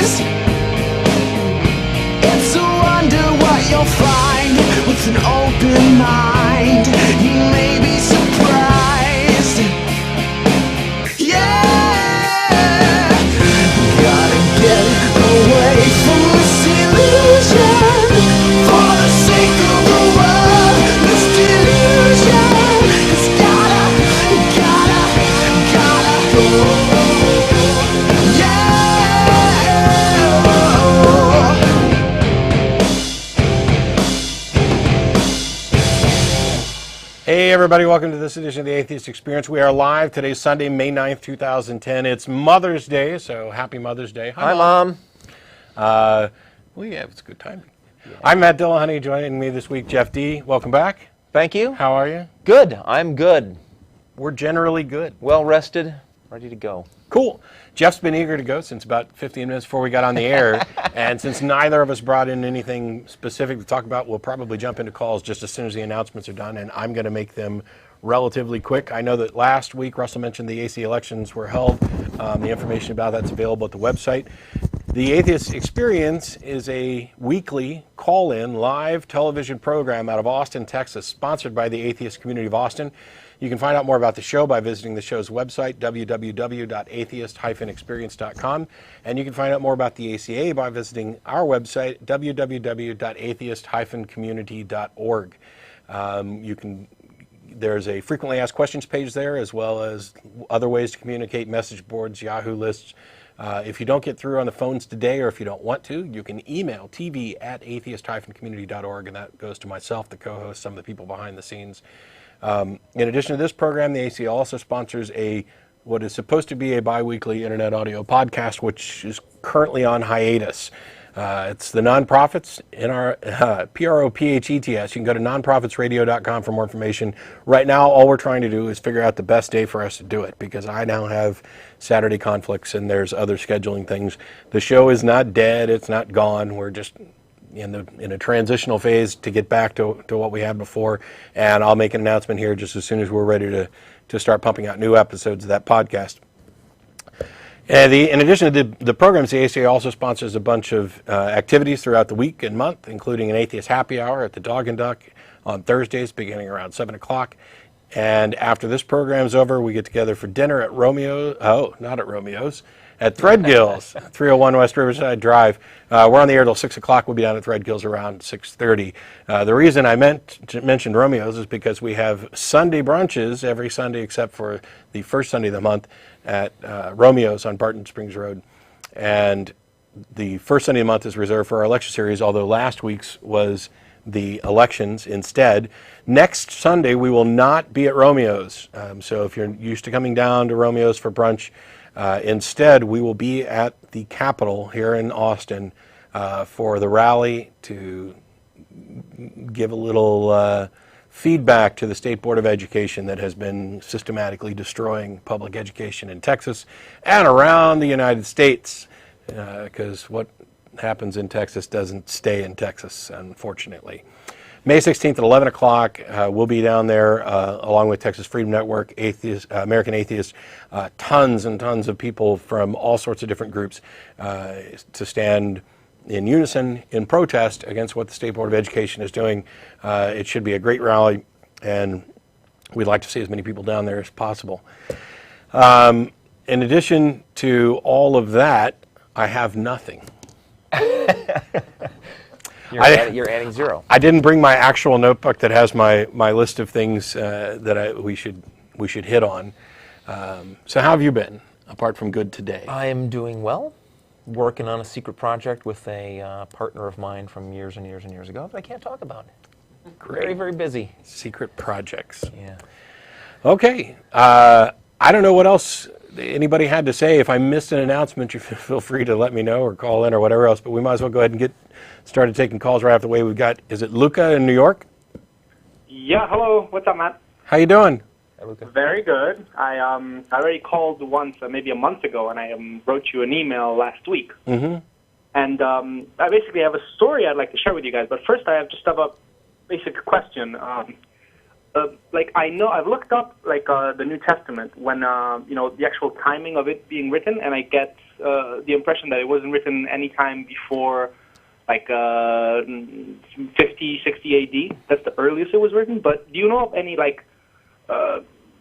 It's a wonder what you'll find with an open mind. You may be surprised. Yeah, gotta get away from this illusion for the sake of the world. This delusion has gotta go. Hey everybody, welcome to this edition of the Atheist Experience. We are live. Today's Sunday, May 9th, 2010. It's Mother's Day, so happy Mother's Day. Hi, Mom. Well, yeah, it's a good time. Yeah. I'm Matt Dillahunty. Joining me this week, Jeff D. Welcome back. Thank you. How are you? Good. I'm good. We're generally good. Well rested, ready to go. Cool. Jeff's been eager to go since about 15 minutes before we got on the air. And since neither of us brought in anything specific to talk about, we'll probably jump into calls just as soon as the announcements are done. And I'm going to make them relatively quick. I know that last week Russell mentioned the AC elections were held. The information about that's available at the website. The Atheist Experience is a weekly call-in live television program out of Austin, Texas, sponsored by the Atheist Community of Austin. You can find out more about the show by visiting the show's website, www.atheist-experience.com. And you can find out more about the ACA by visiting our website, www.atheist-community.org. There's a frequently asked questions page there, as well as other ways to communicate, message boards, Yahoo lists. If you don't get through on the phones today, or if you don't want to, you can email tv@atheist-community.org, and that goes to myself, the co-host, some of the people behind the scenes. In addition to this program, the ACL also sponsors what is supposed to be a bi-weekly internet audio podcast, which is currently on hiatus. It's the Nonprofits, PROPHETS. You can go to nonprofitsradio.com for more information. Right now, all we're trying to do is figure out the best day for us to do it, because I now have Saturday conflicts and there's other scheduling things. The show is not dead. It's not gone. We're just in a transitional phase to get back to what we had before, and I'll make an announcement here just as soon as we're ready to start pumping out new episodes of that podcast. And in addition to the programs, the ACA also sponsors a bunch of activities throughout the week and month, including an Atheist Happy Hour at the Dog and Duck on Thursdays beginning around 7 o'clock. And after this program's over, we get together for dinner at at Threadgill's, 301 West Riverside Drive. We're on the air till 6 o'clock. We'll be down at Threadgill's around 6:30. The reason I mentioned Romeo's is because we have Sunday brunches every Sunday except for the first Sunday of the month at Romeo's on Barton Springs Road. And the first Sunday of the month is reserved for our lecture series, although last week's was the elections instead. Next Sunday, we will not be at Romeo's. So if you're used to coming down to Romeo's for brunch, instead, we will be at the Capitol here in Austin for the rally to give a little feedback to the State Board of Education that has been systematically destroying public education in Texas and around the United States, because what happens in Texas doesn't stay in Texas, unfortunately. May 16th at 11 o'clock, we'll be down there along with Texas Freedom Network, American Atheists, tons and tons of people from all sorts of different groups to stand in unison in protest against what the State Board of Education is doing. It should be a great rally, and we'd like to see as many people down there as possible. In addition to all of that, I have nothing. You're adding zero. I didn't bring my actual notebook that has my list of things that we should hit on. So how have you been, apart from good today? I am doing well. Working on a secret project with a partner of mine from years and years and years ago, but I can't talk about it. Great. Very, very busy. Secret projects. Yeah. Okay. I don't know what else anybody had to say. If I missed an announcement, you feel free to let me know or call in or whatever else, but we might as well go ahead and get started taking calls right off the way. We've got, is it Luca in New York? Yeah, hello. What's up, Matt? How you doing? Hey, Luca. Very good. I already called once, maybe a month ago, and I wrote you an email last week. Mm-hmm. And I basically have a story I'd like to share with you guys, but first I have just a basic question. I know I've looked up the New Testament when the actual timing of it being written, and I get the impression that it wasn't written any time before, like 50, 60 AD. That's the earliest it was written. But do you know of any like,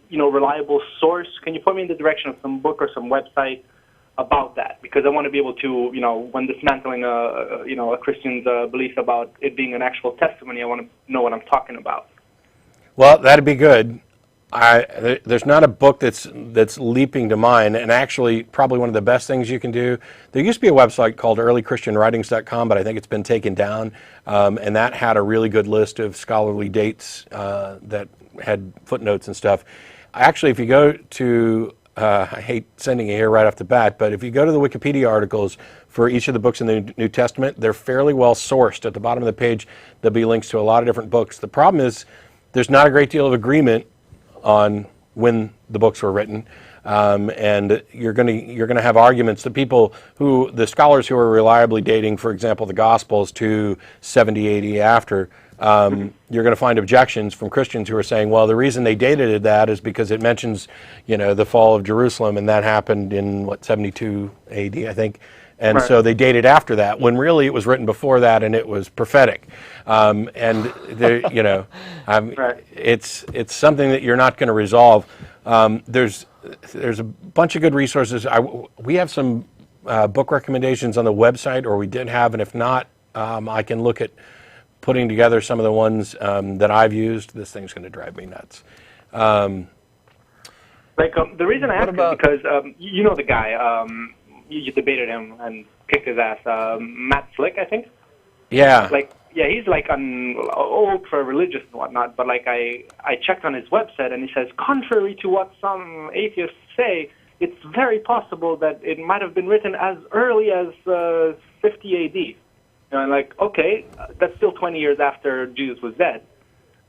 reliable source? Can you point me in the direction of some book or some website about that? Because I want to be able to, when dismantling a Christian's belief about it being an actual testimony, I want to know what I'm talking about. Well, that'd be good. There's not a book that's leaping to mind, and actually probably one of the best things you can do. There used to be a website called earlychristianwritings.com, but I think it's been taken down, and that had a really good list of scholarly dates that had footnotes and stuff. Actually, if you go to, I hate sending it here right off the bat, but if you go to the Wikipedia articles for each of the books in the New Testament, they're fairly well sourced. At the bottom of the page, there'll be links to a lot of different books. The problem is there's not a great deal of agreement on when the books were written, and you're going to have arguments. The scholars who are reliably dating, for example, the Gospels to 70 AD after, you're going to find objections from Christians who are saying, well, the reason they dated that is because it mentions, the fall of Jerusalem, and that happened in 72 AD, I think. And right. So they dated after that, when really it was written before that, and it was prophetic. And Right. it's something that you're not going to resolve. There's a bunch of good resources. We have some book recommendations on the website, or we did have, and if not, I can look at putting together some of the ones that I've used. This thing's going to drive me nuts. The reason I ask is because you know the guy. You debated him and kicked his ass. Matt Slick, I think. Yeah. He's like ultra religious and whatnot. But I checked on his website, and he says, contrary to what some atheists say, it's very possible that it might have been written as early as 50 AD. And okay, that's still 20 years after Jesus was dead.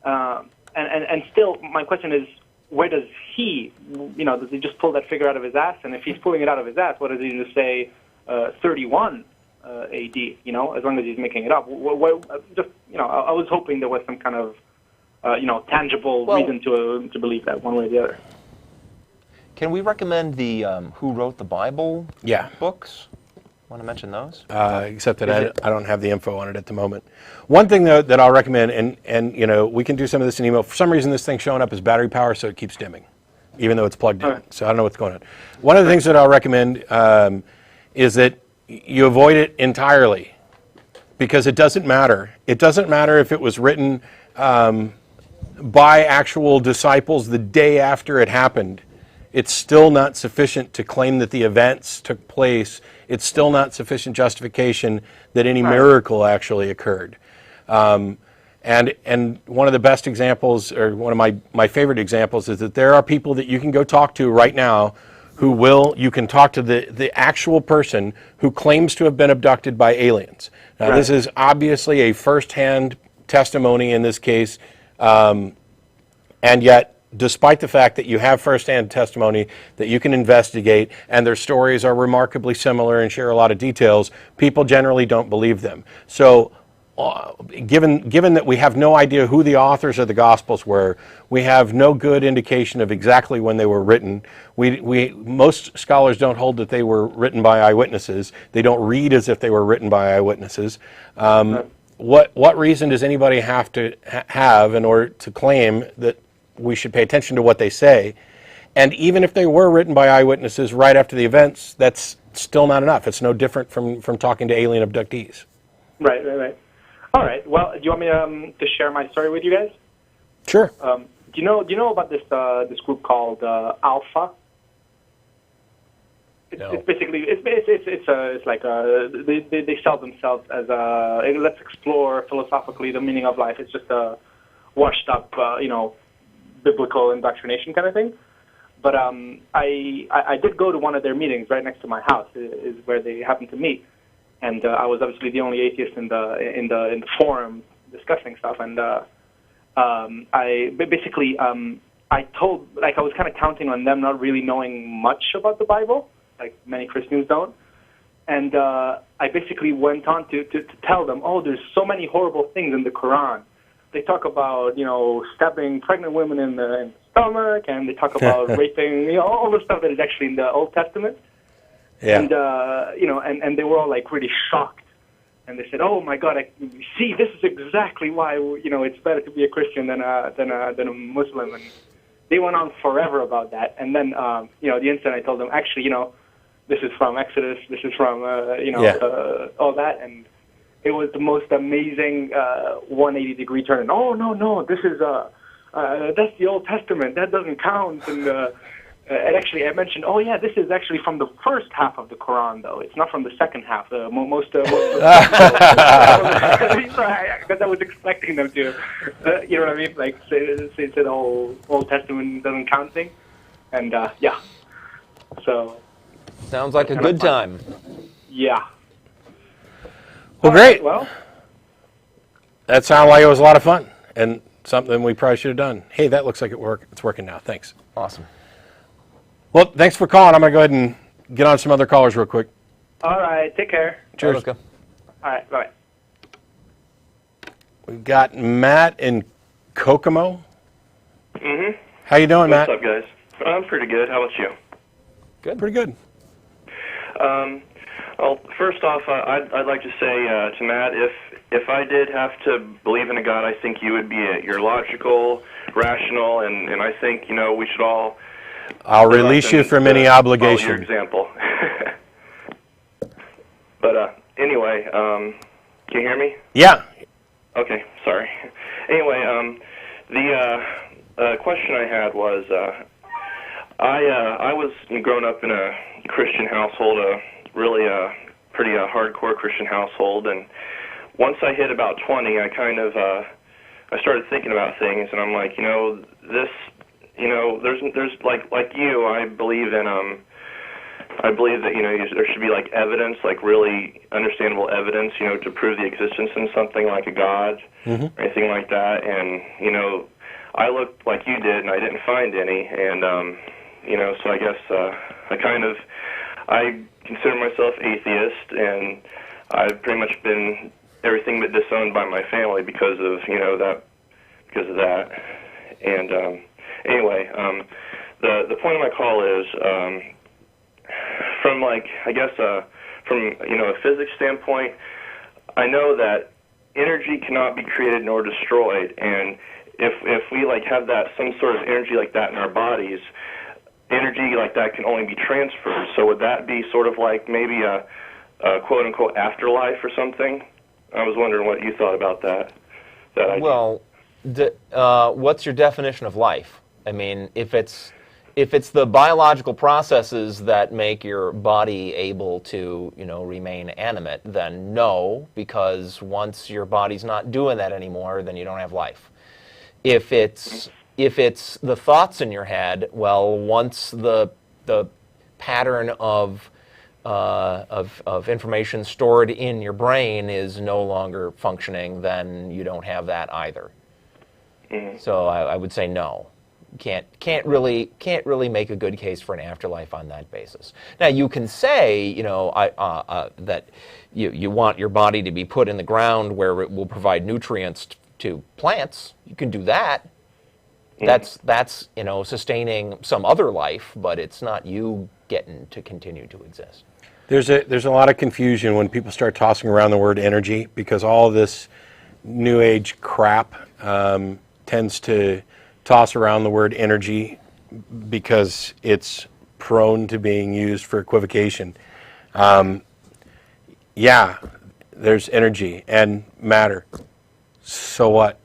And still, my question is, where does he, does he just pull that figure out of his ass? And if he's pulling it out of his ass, what does he just say 31 AD, as long as he's making it up? I was hoping there was some kind of, tangible reason to believe that one way or the other. Can we recommend the Who Wrote the Bible books? Want to mention those? Except that I don't have the info on it at the moment. One thing, though, that I'll recommend, and we can do some of this in email. For some reason, this thing's showing up as battery power, so it keeps dimming, even though it's plugged in. Right. So I don't know what's going on. One of the things that I'll recommend is that you avoid it entirely, because it doesn't matter. It doesn't matter if it was written by actual disciples the day after it happened. It's still not sufficient to claim that the events took place. It's still not sufficient justification that any miracle actually occurred. And one of the best examples, or one of my favorite examples, is that there are people that you can go talk to right now you can talk to the actual person who claims to have been abducted by aliens. Now, this is obviously a first-hand testimony in this case, and yet, despite the fact that you have first-hand testimony that you can investigate, and their stories are remarkably similar and share a lot of details, people generally don't believe them. So given that we have no idea who the authors of the Gospels were, we have no good indication of exactly when they were written. Most scholars don't hold that they were written by eyewitnesses. They don't read as if they were written by eyewitnesses. What reason does anybody have to have in order to claim that we should pay attention to what they say? And even if they were written by eyewitnesses right after the events, that's still not enough. It's no different from talking to alien abductees. Right. All right. Well, do you want me to share my story with you guys? Sure. Do you know about this group called Alpha? No. It's basically they sell themselves as let's explore philosophically the meaning of life. It's just a washed up biblical indoctrination kind of thing. But I did go to one of their meetings right next to my house, is where they happened to meet, and I was obviously the only atheist in the forum discussing stuff, and I told, I was kind of counting on them not really knowing much about the Bible, like many Christians don't, and I basically went on to tell them, there's so many horrible things in the Quran. They talk about, stabbing pregnant women in the stomach, and they talk about raping, all the stuff that is actually in the Old Testament. Yeah. And and they were all like really shocked. And they said, "Oh my God! See, this is exactly why it's better to be a Christian than a Muslim." And they went on forever about that. And then the instant I told them, actually, this is from Exodus, this is from all that, and it was the most amazing 180-degree turn. Oh no, this is that's the Old Testament. That doesn't count. And actually, I mentioned, oh yeah, this is actually from the first half of the Quran, though. It's not from the second half. Most because I was expecting them to, you know what I mean? Like say the whole Old Testament doesn't count thing, and yeah. So sounds like a good time. Yeah. Well, great. Well, that sounded like it was a lot of fun and something we probably should have done. Hey, that looks like it's working now. Thanks. Awesome. Well, thanks for calling. I'm going to go ahead and get on some other callers real quick. all right. Take care. Cheers. Let's go. All right. Bye. We've got Matt in Kokomo. Mm-hmm. How you doing, Matt? What's up, guys? I'm pretty good. How about you? Good. Pretty good. Well, first off, I'd like to say to Matt, if I did have to believe in a God, I think you would be you're logical, rational, and I think we should all. I'll release you from any obligation. Follow your example. But anyway, can you hear me? Yeah. Okay, sorry. Anyway, the question I had was, I was growing up in a Christian household, really a pretty hardcore Christian household, and once I hit about 20, I kind of I started thinking about things, and I'm like, this. There's like you. I believe that there should be like evidence, like really understandable evidence, to prove the existence in something like a God or anything like that. And I looked like you did, and I didn't find any. And so I guess I consider myself atheist, and I've pretty much been everything but disowned by my family because of that. And anyway, the point of my call is from a physics standpoint, I know that energy cannot be created nor destroyed, and if we have some sort of energy like that in our bodies, energy like that can only be transferred. So would that be sort of like maybe a quote unquote afterlife or something? I was wondering what you thought about that idea. Well, what's your definition of life? I mean, if it's the biological processes that make your body able to, remain animate, then no, because once your body's not doing that anymore, then you don't have life. If it's the thoughts in your head, well, once the pattern of information stored in your brain is no longer functioning, then you don't have that either. Mm-hmm. So I would say no. Can't really make a good case for an afterlife on that basis. Now you can say, that you want your body to be put in the ground where it will provide nutrients to plants. You can do that. That's sustaining some other life, but it's not you getting to continue to exist. There's a lot of confusion when people start tossing around the word energy, because all of this New Age crap tends to toss around the word energy because it's prone to being used for equivocation. Yeah, there's energy and matter. So what?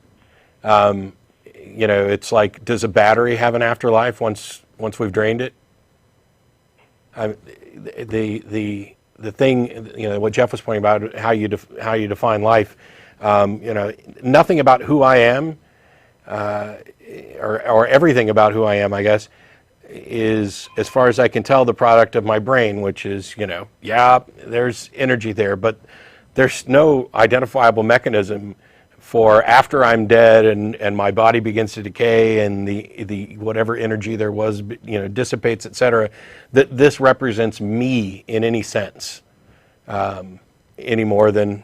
It's like, does a battery have an afterlife once we've drained it? The thing, what Jeff was pointing about, how you define life. Nothing about who I am, or everything about who I am, I guess, is, as far as I can tell, the product of my brain, which is, yeah, there's energy there, but there's no identifiable mechanism for after I'm dead and my body begins to decay and the whatever energy there was, dissipates, etc., that this represents me in any sense, any more than,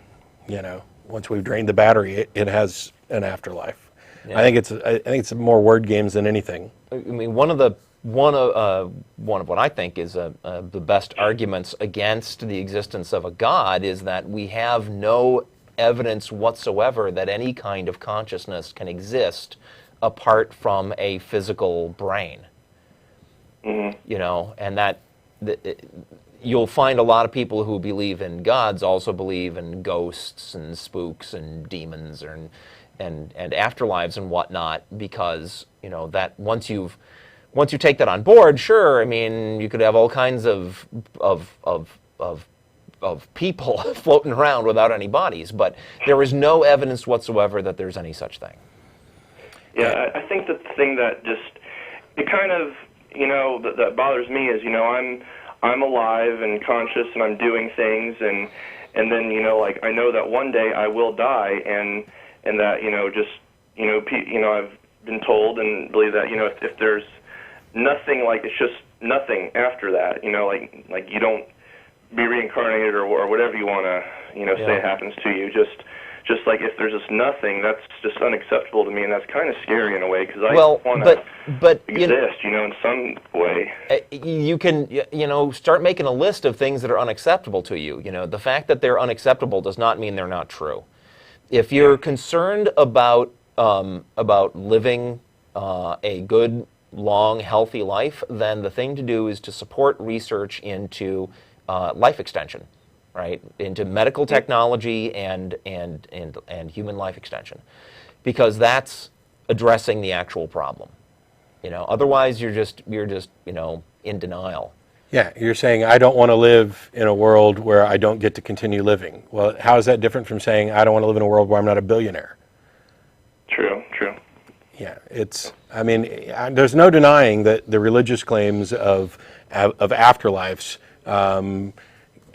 once we've drained the battery, it has an afterlife. Yeah. I think it's more word games than anything. I mean, one of the one of what I think is the best arguments against the existence of a God is that we have no evidence whatsoever that any kind of consciousness can exist apart from a physical brain. You know, and that you'll find a lot of people who believe in gods also believe in ghosts and spooks and demons and afterlives and whatnot, because, you know, that once you take that on board, sure, I mean, you could have all kinds of people floating around without any bodies, but there is no evidence whatsoever that there's any such thing. Yeah, I think that the thing that just, it kind of, you know, that bothers me is, you know, I'm alive and conscious and I'm doing things, and then, you know, like, I know that one day I will die, and that, you know, just, you know, I've been told and believe that, you know, if there's nothing, like, it's just nothing after that, you know, like you don't be reincarnated or whatever you want to, you know, say happens to you, just like if there's just nothing, that's just unacceptable to me, and that's kind of scary in a way, because I want to exist, you know, in some way. You can, you know, start making a list of things that are unacceptable to you. You know, the fact that they're unacceptable does not mean they're not true. If you're concerned about living a good, long, healthy life, then the thing to do is to support research into life extension, right? Into medical technology and human life extension, because that's addressing the actual problem. You know, otherwise you're just you know, in denial. Yeah, you're saying I don't want to live in a world where I don't get to continue living. Well, how is that different from saying I don't want to live in a world where I'm not a billionaire? True. Yeah, I mean, there's no denying that the religious claims of afterlives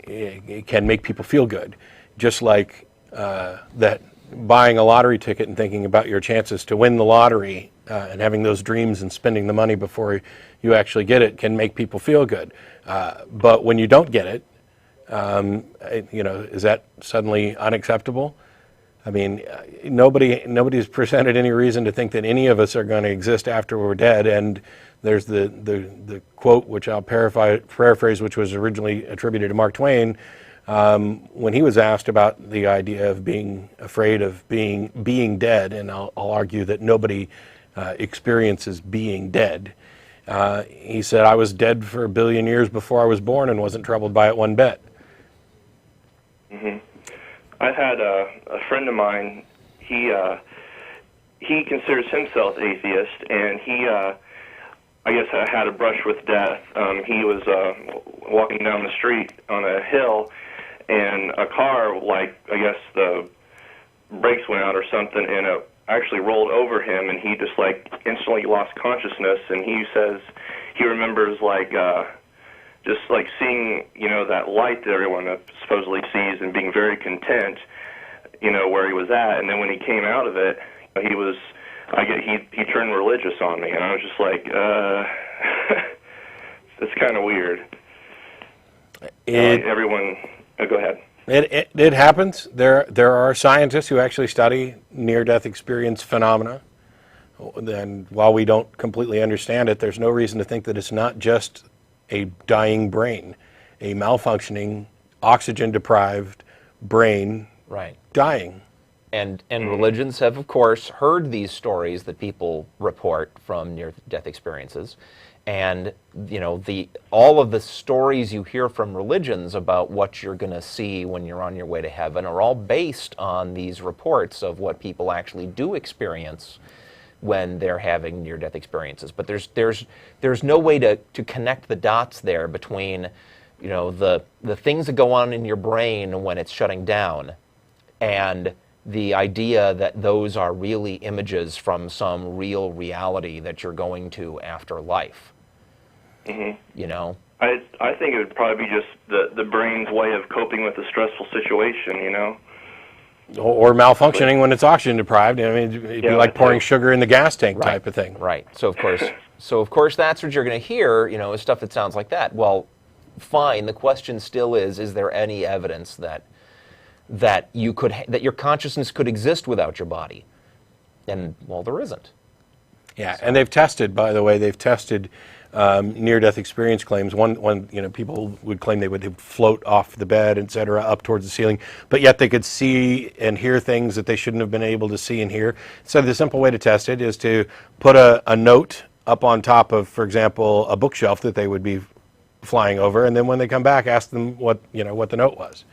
it can make people feel good, just like that buying a lottery ticket and thinking about your chances to win the lottery and having those dreams and spending the money before you actually get it can make people feel good. But when you don't get it, you know, is that suddenly unacceptable? I mean, nobody's presented any reason to think that any of us are going to exist after we're dead. And there's the quote, which I'll paraphrase, which was originally attributed to Mark Twain, when he was asked about the idea of being afraid of being dead, and I'll argue that nobody experiences being dead. He said, "I was dead for 1 billion years before I was born and wasn't troubled by it one bit." Mm-hmm. I had a friend of mine. He considers himself atheist, and he, I guess, had a brush with death. He was walking down the street on a hill, and a car, like, I guess the brakes went out or something, and it actually rolled over him, and he just, like, instantly lost consciousness. And he says he remembers, like, just like seeing, you know, that light that everyone supposedly sees, and being very content, you know, where he was at. And then when he came out of it, he was, he turned religious on me, and I was just like, it's kind of weird. Everyone, go ahead. It happens. There are scientists who actually study near-death experience phenomena. And while we don't completely understand it, there's no reason to think that it's not just a dying brain, a malfunctioning, oxygen-deprived brain dying. And religions have, of course, heard these stories that people report from near-death experiences. And, you know, all of the stories you hear from religions about what you're going to see when you're on your way to heaven are all based on these reports of what people actually do experience when they're having near-death experiences. But there's no way to connect the dots there between, you know, the things that go on in your brain when it's shutting down and the idea that those are really images from some real reality that you're going to after life. Mm-hmm. You know? I think it would probably be just the brain's way of coping with a stressful situation, you know? Or malfunctioning when it's oxygen deprived. I mean, it'd be like pouring sugar in the gas tank type of thing. Right. So of course that's what you're going to hear, you know, is stuff that sounds like that. Well, fine. The question still is there any evidence that your consciousness could exist without your body? And well, there isn't. Yeah, and they've tested, by the way, near-death experience claims. One, people would claim they would float off the bed, etc., up towards the ceiling, but yet they could see and hear things that they shouldn't have been able to see and hear. So the simple way to test it is to put a note up on top of, for example, a bookshelf that they would be flying over, and then when they come back, ask them what the note was.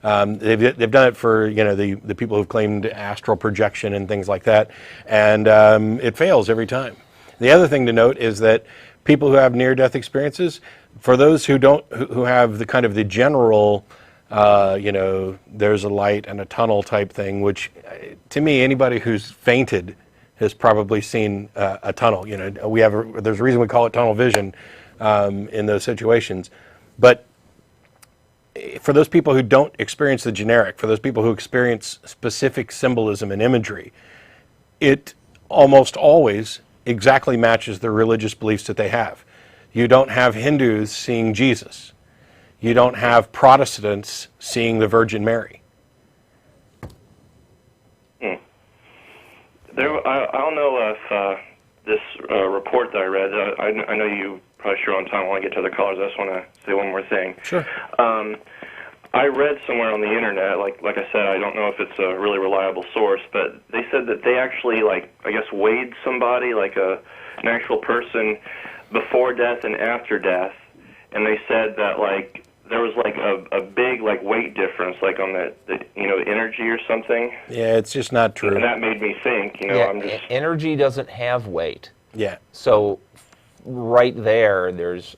They've done it for the people who've claimed astral projection and things like that, and it fails every time. The other thing to note is that people who have near-death experiences, for those who have the kind of the general, there's a light and a tunnel type thing, which to me, anybody who's fainted has probably seen a tunnel. There's a reason we call it tunnel vision in those situations, but for those people who don't experience the generic, for those people who experience specific symbolism and imagery, it almost always exactly matches the religious beliefs that they have. You don't have Hindus seeing Jesus. You don't have Protestants seeing the Virgin Mary. I don't know if this report that I read, I know you probably sure on time. I want to get to other callers. I just want to say one more thing. Sure. I read somewhere on the internet, like I said, I don't know if it's a really reliable source, but they said that they actually, weighed somebody, an actual person, before death and after death, and they said that, there was, a big, weight difference, on the energy or something. Yeah, it's just not true. And that made me think, energy doesn't have weight. Yeah. So right there's,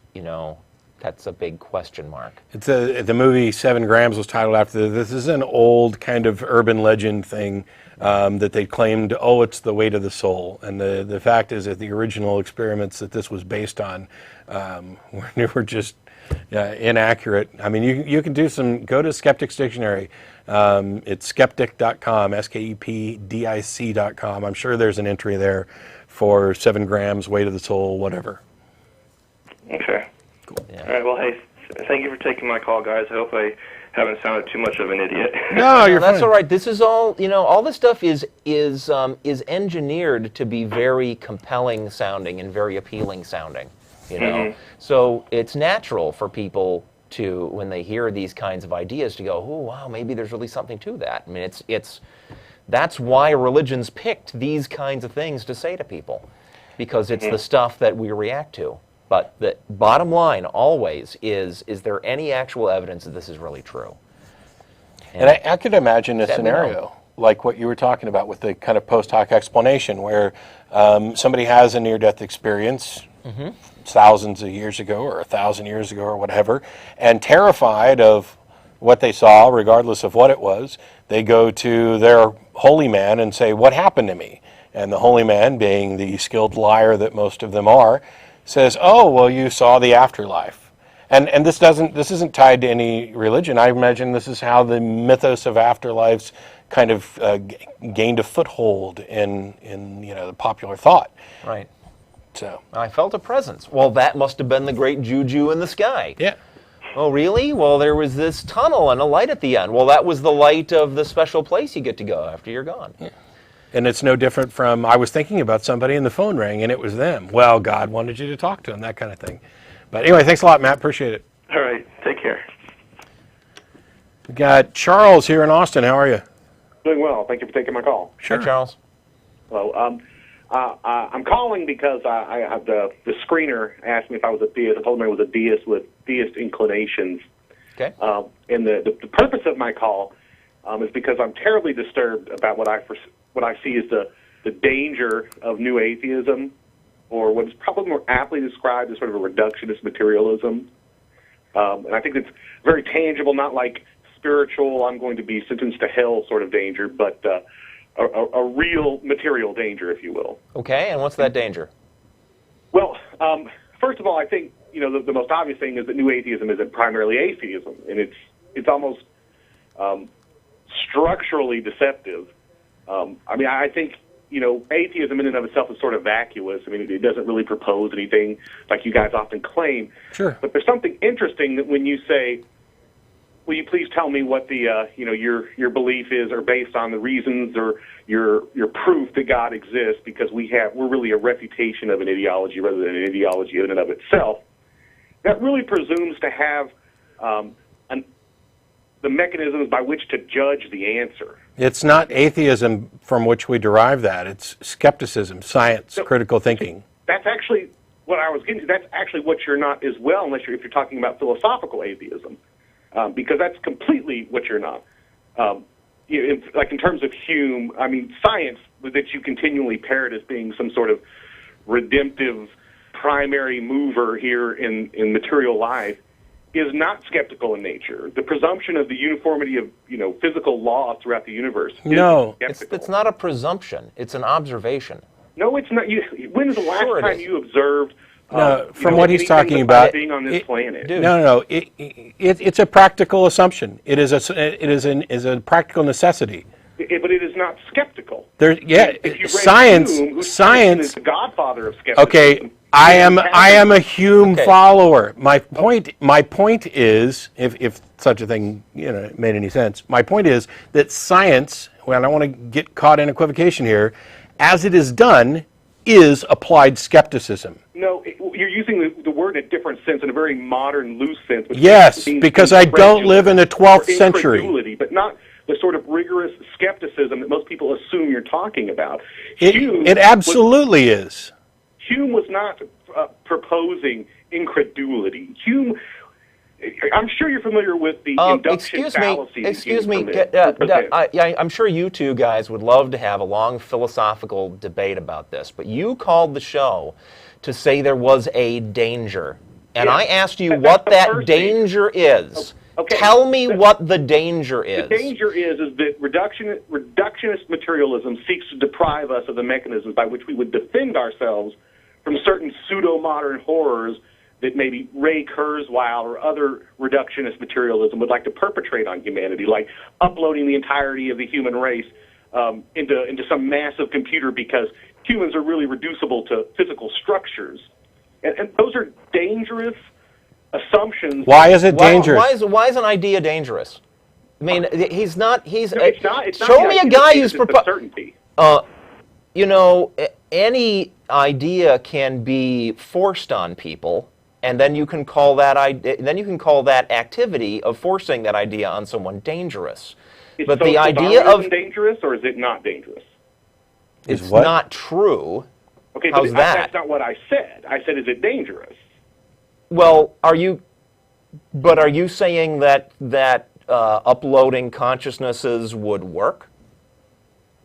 that's a big question mark. It's the movie 7 Grams was titled after this. Is an old kind of urban legend thing that they claimed, it's the weight of the soul. And the fact is that the original experiments that this was based on were just inaccurate. I mean, you can go to Skeptic's Dictionary. It's skeptic.com, skepdic.com. I'm sure there's an entry there for 7 grams, weight of the soul, whatever. Okay. Cool. Yeah. All right, well, hey, thank you for taking my call, guys. I hope I haven't sounded too much of an idiot. No, you're that's fine. All right. This is all, all this stuff is engineered to be very compelling sounding and very appealing sounding, Mm-hmm. So it's natural for people to, when they hear these kinds of ideas, to go, oh, wow, maybe there's really something to that. I mean, that's why religions picked these kinds of things to say to people, because it's the stuff that we react to. But the bottom line always is there any actual evidence that this is really true? And I could imagine a scenario like what you were talking about with the kind of post hoc explanation where somebody has a near-death experience thousands of years ago or 1,000 years ago or whatever, and terrified of what they saw, regardless of what it was, they go to their holy man and say, what happened to me? And the holy man, being the skilled liar that most of them are, says, oh, well, you saw the afterlife. And this isn't tied to any religion. I imagine this is how the mythos of afterlives kind of gained a foothold in the popular thought. Right. So I felt a presence. Well, that must have been the great juju in the sky. Yeah. Oh, really? Well, there was this tunnel and a light at the end. Well, that was the light of the special place you get to go after you're gone. Yeah. And it's no different from, I was thinking about somebody and the phone rang and it was them. Well, God wanted you to talk to them, that kind of thing. But anyway, thanks a lot, Matt. Appreciate it. All right. Take care. We got Charles here in Austin. How are you? Doing well. Thank you for taking my call. Sure. Hi, Charles. Hello. I'm calling because I have the screener asked me if I was a theist. I told him I was a deist with theist inclinations. Okay. And the purpose of my call is because I'm terribly disturbed about what I see as the danger of new atheism, or what is probably more aptly described as sort of a reductionist materialism. And I think it's very tangible, not like spiritual, I'm going to be sentenced to hell sort of danger, but a real material danger, if you will. Okay, and what's that danger? Well, first of all, I think the most obvious thing is that new atheism isn't primarily atheism, and it's almost structurally deceptive. I think atheism in and of itself is sort of vacuous. I mean, it doesn't really propose anything like you guys often claim. Sure. But there's something interesting that when you say will you please tell me what the your belief is, or based on the reasons or your proof that God exists? Because we're really a refutation of an ideology rather than an ideology in and of itself. That really presumes to have the mechanisms by which to judge the answer. It's not atheism from which we derive that. It's skepticism, science, critical thinking. That's actually what I was getting to. That's actually what you're not as well, if you're talking about philosophical atheism, because that's completely what you're not. Like in terms of Hume, I mean, science that you continually parrot as being some sort of redemptive primary mover here in material life is not skeptical in nature. The presumption of the uniformity of physical law throughout the universe. No, it's not a presumption. It's an observation. No, it's not. When is the last time you observed? From what he's talking about, being on this planet. No. It's a practical assumption. It is a practical necessity. But it is not skeptical. Science is the godfather of skepticism. Okay, I am a Hume follower. My point is, if such a thing made any sense, my point is that science, well, I don't want to get caught in equivocation here, as it is done, is applied skepticism. No, you're using the word in a different sense, in a very modern, loose sense. Yes, because I don't live in the 12th century. But not the sort of rigorous skepticism that most people assume you're talking about. It absolutely is. Hume was not proposing incredulity. Hume, I'm sure you're familiar with the induction fallacy. Excuse me. I'm sure you two guys would love to have a long philosophical debate about this, but you called the show to say there was a danger. And I asked you what that danger is. Okay. Tell me what the danger is. The danger is that reductionist materialism seeks to deprive us of the mechanisms by which we would defend ourselves from certain pseudo-modern horrors that maybe Ray Kurzweil or other reductionist materialism would like to perpetrate on humanity, like uploading the entirety of the human race into some massive computer because humans are really reducible to physical structures. And those are dangerous assumptions. Why is it dangerous? Why is an idea dangerous? I mean, he's not. It's show me a guy who's certainty. Any idea can be forced on people, and then you can call that activity of forcing that idea on someone dangerous. But the idea of dangerous, or is it not dangerous? It's not true. Okay, how's that? That's not what I said. I said, is it dangerous? Well, are you saying that uploading consciousnesses would work?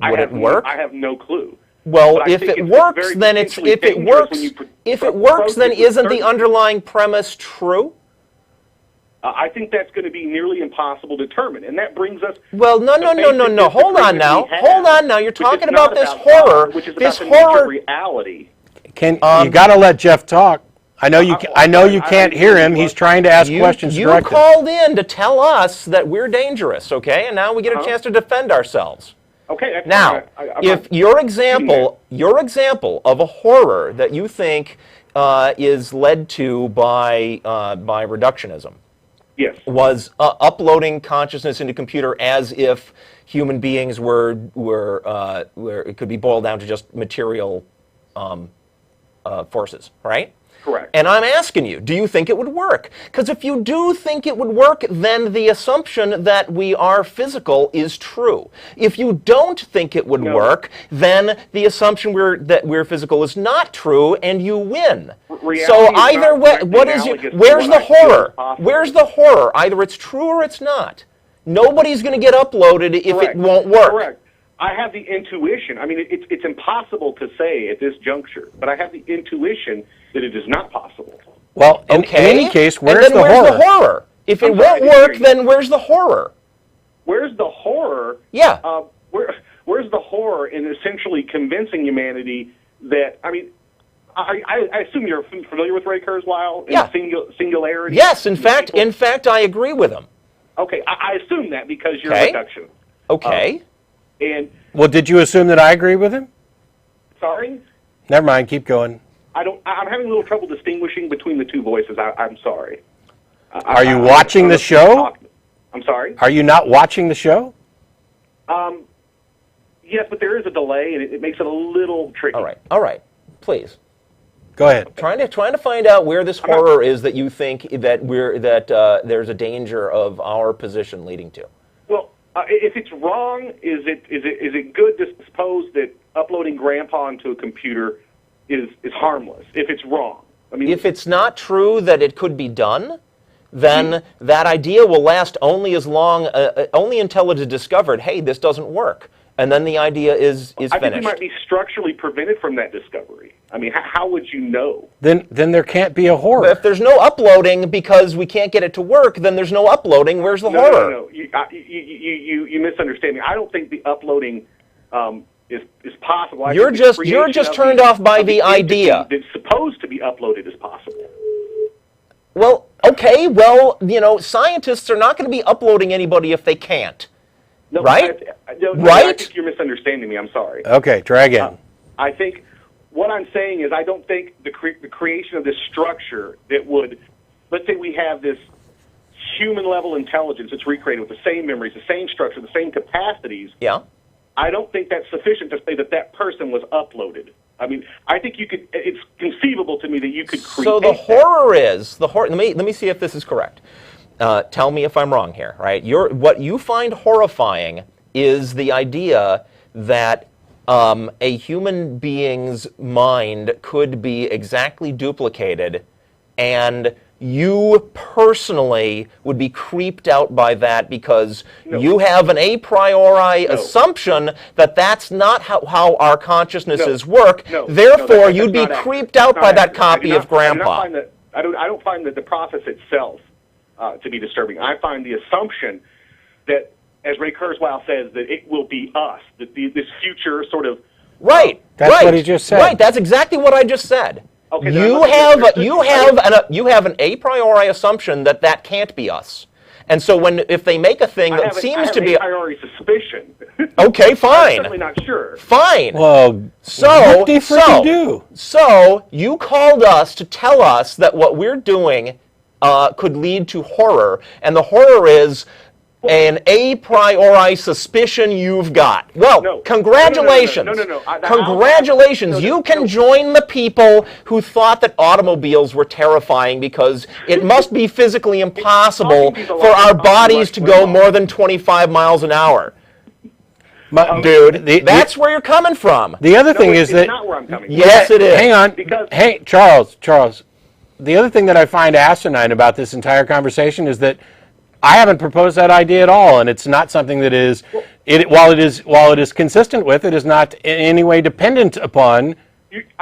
Would it work? I have no clue. Well, if it works, then isn't the underlying premise true? I think that's going to be nearly impossible to determine, and that brings us. Well, no. Hold on now. You're talking about this horror. Which is this about the nature horror of reality. You got to let Jeff talk. I know you can't hear him. He's trying to ask questions directly. You called in to tell us that we're dangerous, okay? And now we get a chance to defend ourselves. Okay. That's now, if your example of a horror that you think is led to by reductionism, yes, was uploading consciousness into a computer as if human beings were it could be boiled down to just material forces, right? Correct. And I'm asking you, do you think it would work? Because if you do think it would work, then the assumption that we are physical is true. If you don't think it would work, then the assumption that we're physical is not true, and you win. So either way, where's the horror? Where's the horror? Either it's true or it's not. Nobody's going to get uploaded if it won't work. Correct. I have the intuition. I mean, it's impossible to say at this juncture, but I have the intuition that it is not possible. Well, in any case, where's the horror? If it won't work, then where's the horror? Where's the horror? Yeah. Where's the horror in essentially convincing humanity that, I mean, I assume you're familiar with Ray Kurzweil and singularity? Yes, in fact, I agree with him. Okay, I assume that because you're a reduction. Okay. Well, did you assume that I agree with him? Sorry? Never mind, keep going. I'm having a little trouble distinguishing between the two voices. I'm sorry. Are you watching the show? I'm sorry? Are you not watching the show? Yes, but there is a delay, and it makes it a little tricky. All right, please. Go ahead. Trying to find out where this horror is that you think that there's a danger of our position leading to. Well, if it's wrong, is it good to suppose that uploading Grandpa onto a computer is harmless? If it's wrong, I mean, if it's not true that it could be done, then that idea will last only as long, only until it is discovered. Hey, this doesn't work, and then the idea is finished. I think we might be structurally prevented from that discovery. I mean, how would you know? Then there can't be a horror. If there's no uploading because we can't get it to work, then there's no uploading. Where's the horror? No. You misunderstand me. I don't think the uploading is possible. You're just turned off by the idea. That's supposed to be uploaded is possible. Well, okay. Well, scientists are not going to be uploading anybody if they can't. No, right? Right? I think you're misunderstanding me. I'm sorry. Okay, try again. I think what I'm saying is I don't think the creation of this structure that would, let's say we have this human-level intelligence that's recreated with the same memories, the same structure, the same capacities. Yeah. I don't think that's sufficient to say that person was uploaded. I mean, I think you could. It's conceivable to me that you could create. So the horror is the horror. Let me see if this is correct. Tell me if I'm wrong here. Right? What you find horrifying is the idea that a human being's mind could be exactly duplicated, and you personally would be creeped out by that because you have an a priori assumption that that's not how our consciousnesses work. Therefore, you'd be creeped out by that copy of Grandpa. I don't find that the process itself to be disturbing. I find the assumption that, as Ray Kurzweil says, that it will be us, that this future sort of... Right. That's what he just said. Right. That's exactly what I just said. Okay, you have an a priori assumption that can't be us, and so if they make a thing that seems to be a priori suspicion. Okay, fine. I'm certainly not sure. Fine. Well, what do you freaking do? So you called us to tell us that what we're doing could lead to horror, and the horror is an a priori suspicion you've got. Well, congratulations. No. Congratulations. You can join the people who thought that automobiles were terrifying because it must be physically impossible for our bodies to go more than 25 miles an hour. Dude, that's where you're coming from. The other thing is that... It's not where I'm coming from. Yes, it is. Hang on. Hey, Charles. The other thing that I find asinine about this entire conversation is that I haven't proposed that idea at all, and it's not something that is, while it is consistent with, it is not in any way dependent upon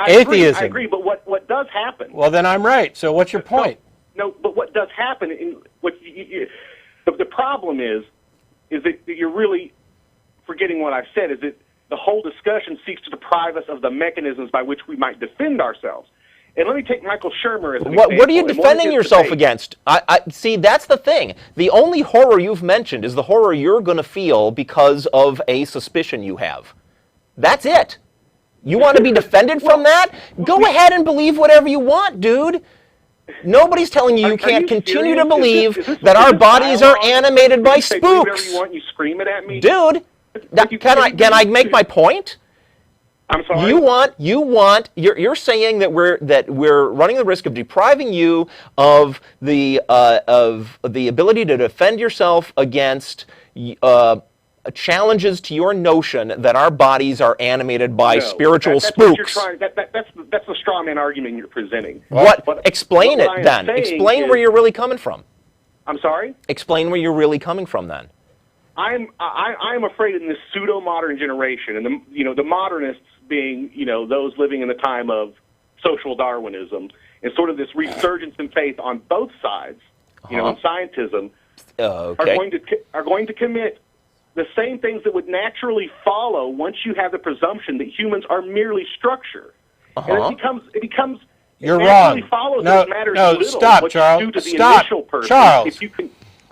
atheism. I agree, but what does happen? Well, then I'm right. So what's your point? No, but what does happen? The problem is that you're really forgetting what I've said. Is that the whole discussion seeks to deprive us of the mechanisms by which we might defend ourselves. And let me take Michael Shermer as an example. What are you defending yourself against? I see, that's the thing. The only horror you've mentioned is the horror you're going to feel because of a suspicion you have. That's it. You want to be defended from that? Go ahead and believe whatever you want, dude. Nobody's telling you you can't continue to believe that our bodies are animated by spooks. Whatever you want, you scream it at me. Dude, can I make my point? I'm sorry. You're saying that we're running the risk of depriving you of the ability to defend yourself against challenges to your notion that our bodies are animated by spiritual spooks. That's the straw man argument you're presenting. Explain it then. Explain where you're really coming from. I'm sorry? Explain where you're really coming from then. I'm afraid in this pseudo-modern generation, and the modernists being those living in the time of social Darwinism, and sort of this resurgence in faith on both sides, in scientism, are going to commit the same things that would naturally follow once you have the presumption that humans are merely structure, and it becomes. You're wrong. Stop, Charles. Stop, Charles.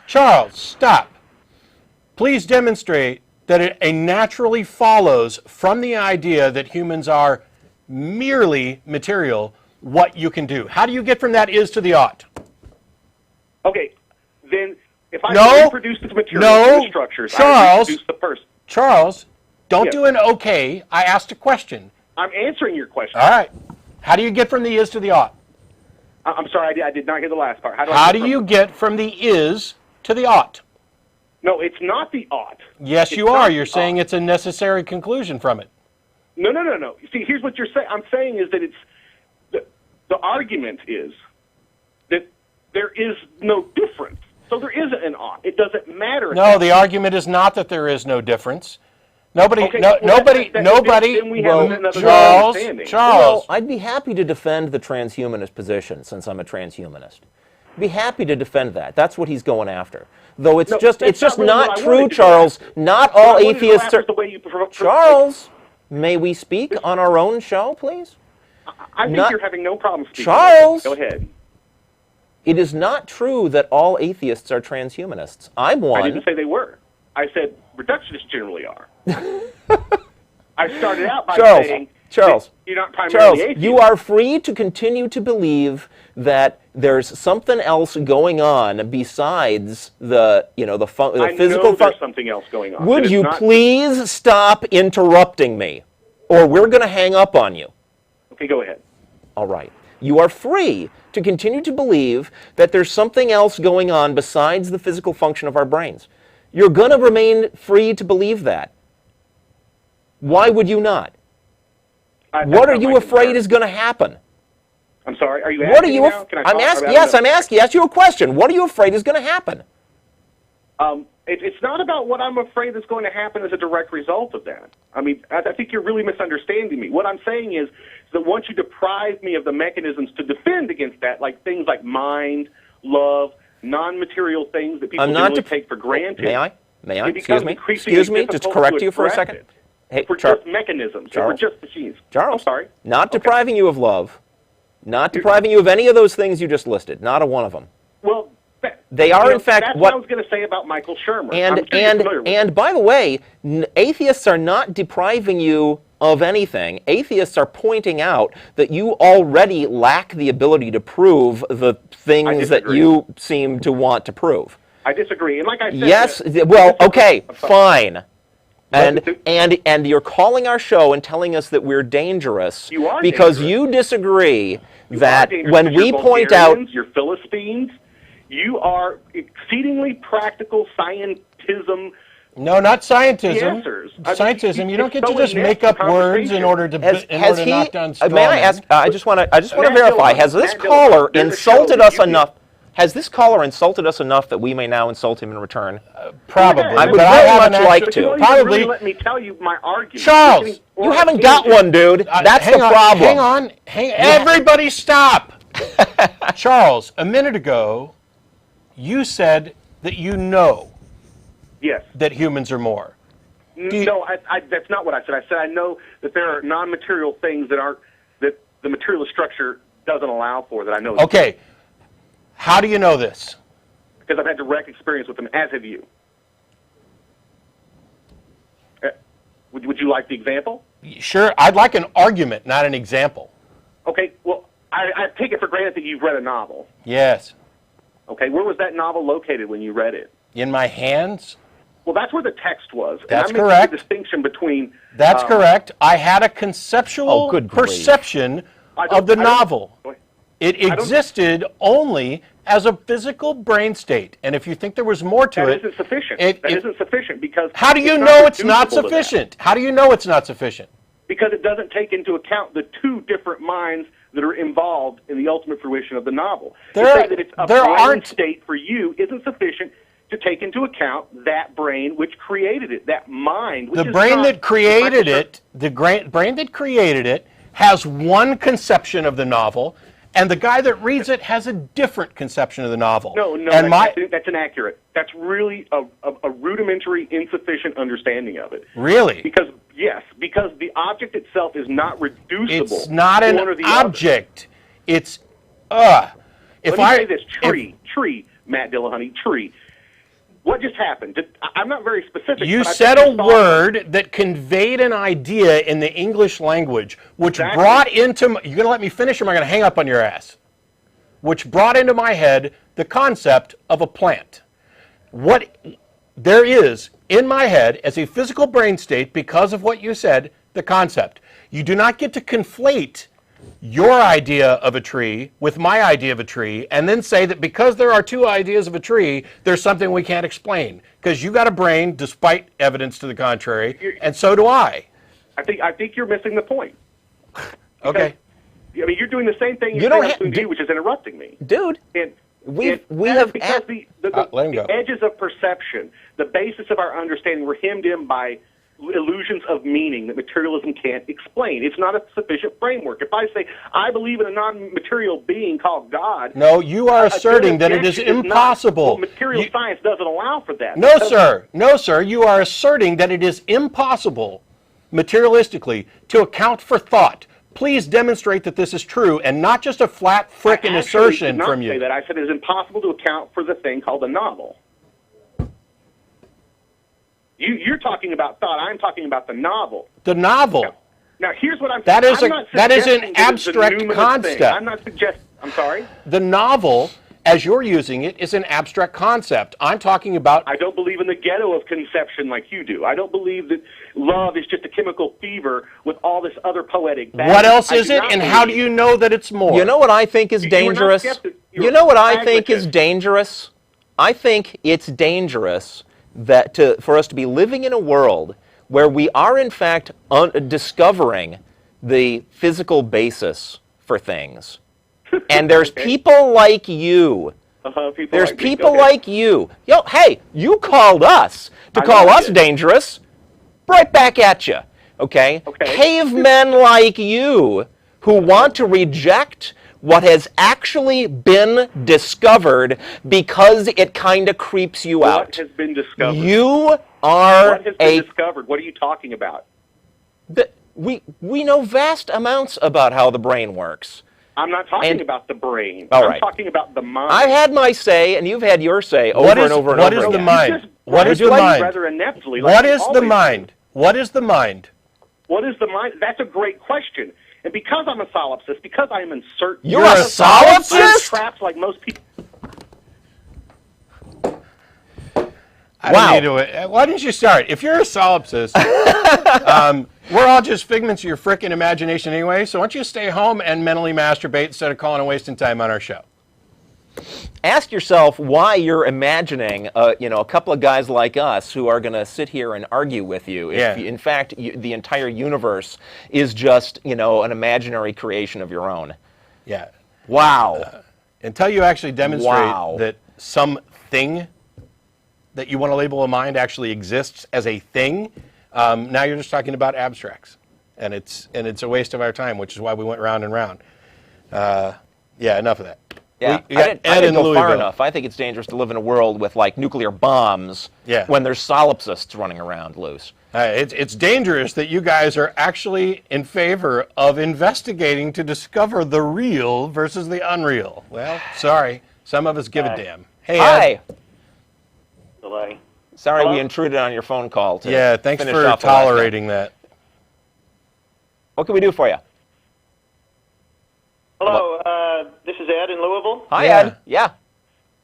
Charles, stop. Please demonstrate that it naturally follows from the idea that humans are merely material what you can do. How do you get from that is to the ought? Okay, then If I No. reproduce this material No. in the structures, I Charles. reproduce the person. Charles, don't Yes. do an okay. I asked a question. I'm answering your question. All right. How do you get from the is to the ought? I'm sorry, I did not hear the last part. How do you get from the is to the ought? No, it's not the ought. Yes, It's you not are. the You're saying ought. it's a necessary conclusion from it. No. You see, here's what you're saying. I'm saying is that the argument is that there is no difference. So there isn't an ought. It doesn't matter. No, the argument is not that there is no difference. Nobody, Okay, no, well, nobody, then we have well, another Charles, understanding. Charles, Well, I'd be happy to defend the transhumanist position since I'm a transhumanist. Be happy to defend that. That's what he's going after. Though it's No, just that's it's just not really not what I true, wanted to go Charles. after. Not What I all wanted to go atheists after are is the way you Charles, may we speak on our own show, please? I think not- you're having no problem speaking. Charles! Go ahead. It is not true that all atheists are transhumanists. I'm I one. didn't say they were. I said reductionists generally are. I started out by saying Charles, that you're not primarily Charles, atheist. you are free to continue to believe that there's something else going on besides the I physical know there's something else going on. Would It is you not- please stop interrupting me, or we're going to hang up on you? Okay, go ahead. All right. You are free to continue to believe that there's something else going on besides the physical function of our brains. You're going to remain free to believe that. Why would you not? That's What are not you my afraid concern. is going to happen? I'm sorry. Are you asking What are you? me now? Can I I'm talk? asking. I Yes, don't I'm asking. Ask you a question. What are you afraid is going to happen? It's not about what I'm afraid is going to happen as a direct result of that. I mean, I think you're really misunderstanding me. What I'm saying is that once you deprive me of the mechanisms to defend against that, like things like mind, love, non-material things that people I'm not generally take for granted. May I? May I? it Excuse becomes me. increasingly Excuse me. Just difficult correct to you for a address second. it. Hey, We're Charles. just mechanisms. Charles. We're just machines. Charles. I'm sorry. Not Okay. depriving you of love. Not depriving you of any of those things you just listed. Not a one of them. Well, They are, in fact, that's what I was going to say about Michael Shermer. And I'm sure you're familiar with and by the way, atheists are not depriving you of anything. Atheists are pointing out that you already lack the ability to prove the things that disagree. you seem to want to prove. I disagree. And like I said, Yes, that- well, okay, I'm sorry. fine. And you're calling our show and telling us that we're dangerous You are because dangerous. you disagree You that are dangerous when because we you're point out Bulgarians, you're Philistines, you are exceedingly practical scientism. no, not scientism. answers. I mean, Scientism. You don't it's get to so just inept make up in words in conversation. order to has he? knock down straw May I men. ask? I just want to Matt verify. Dillahunty, Has this Matt caller Dillahunty, there's a show insulted that us you can- enough? Has this caller insulted us enough that we may now insult him in return? Probably. I would but very haven't much like actually- to. You don't Probably. even really let me tell you my argument. Charles, You haven't got one, dude. That's hang the on, problem. Hang on. Everybody stop. Charles, a minute ago, you said that you know Yes. that humans are more. you- No, that's not what I said. I said I know that there are non-material things that the material structure doesn't allow for, that I know. Okay. How do you know this? Because I've had direct experience with them, as have you. Would you like the example? Sure. I'd like an argument, not an example. Okay, well, I take it for granted that you've read a novel. Yes. Okay, where was that novel located when you read it? In my hands? Well, that's where the text was. That's and I'm correct. making the distinction between... That's correct. I had a conceptual Oh, good grief. perception I don't- of the I don't- novel. Go ahead. It don't- existed only as a physical brain state. And if you think there was more to That it... isn't sufficient. it- That it- isn't sufficient because... How do you it's know it's not reducible to that. sufficient? How do you know it's not sufficient? Because it doesn't take into account the two different minds that are involved in the ultimate fruition of the novel. To There- say that it's a there brain aren't- state for you isn't sufficient to take into account that brain which created it, that mind. Which The is brain not that created Michael it, brain that created it, has one conception of the novel, and the guy that reads it has a different conception of the novel. No, and that's inaccurate. That's really a rudimentary, insufficient understanding of it. Really? Because the object itself is not reducible. It's not to an one or the other. object. It's Let me say this: tree, Matt Dillahunty, tree. What just happened? I'm not very specific. You but I said think a you saw word that conveyed an idea in the English language, which Exactly. brought into my, you're going to let me finish, or am I going to hang up on your ass? Which brought into my head the concept of a plant. there is in my head as a physical brain state, because of what you said, the concept. You do not get to conflate your idea of a tree with my idea of a tree and then say that because there are two ideas of a tree, there's something we can't explain. Because you got a brain, despite evidence to the contrary, and so do I. I think you're missing the point. Okay. I mean, you're doing the same thing you're doing to me, which is interrupting me. Dude, we have because let him go. the edges of perception, the basis of our understanding, we're hemmed in by illusions of meaning that materialism can't explain. It's not a sufficient framework. If I say I believe in a non-material being called God, no, you are asserting that it is impossible. Material science doesn't allow for that. No, sir. No, sir. You are asserting that it is impossible, materialistically, to account for thought. Please demonstrate that this is true, and not just a flat frickin' assertion from you. I did not say that. I said it is impossible to account for the thing called a novel. You're talking about thought. I'm talking about the novel. The novel. Now here's what I'm saying. That is an that abstract concept. I'm not suggesting. I'm sorry? The novel, as you're using it, is an abstract concept. I'm talking about... I don't believe in the ghetto of conception like you do. I don't believe that love is just a chemical fever with all this other poetic baggage. What else is it, and how do you know that it's more? You know what I think is dangerous? You know what I think is dangerous? I think it's dangerous that for us to be living in a world where we are in fact discovering the physical basis for things. And there's people like you. There's people like you. Yo, hey, you called us to call us dangerous. Right back at you. Okay? Cavemen like you who want to reject what has actually been discovered because it kind of creeps you out. What has been discovered? You are What has been discovered? What are you talking about? We know vast amounts about how the brain works. I'm not talking about the brain. All I'm right. talking about the mind. I've had my say, and you've had your say over and over and over again. What is the mind? What is the mind? Rather ineptly, like what is the mind? What is the mind? What is the mind? That's a great question. And because I'm a solipsist, because I am uncertain... You're a solipsist? I'm trapped like most people... Why didn't you start? If you're a solipsist, we're all just figments of your frickin' imagination anyway, so why don't you stay home and mentally masturbate instead of calling and wasting time on our show? Ask yourself why you're imagining, a couple of guys like us who are going to sit here and argue with you. If in fact, the entire universe is just, an imaginary creation of your own. Yeah. Wow. Until you actually demonstrate that something that you want to label a mind actually exists as a thing, now you're just talking about abstracts, and it's a waste of our time, which is why we went round and round. Enough of that. Yeah, I didn't go far enough. I think it's dangerous to live in a world with like nuclear bombs when there's solipsists running around loose. It's dangerous that you guys are actually in favor of investigating to discover the real versus the unreal. Well, sorry, some of us give a damn. Hey, hi. Delay. Sorry we intruded on your phone call. Thanks for tolerating that. What can we do for you? Hello, this is Ed in Louisville. Hi, Ed. Yeah.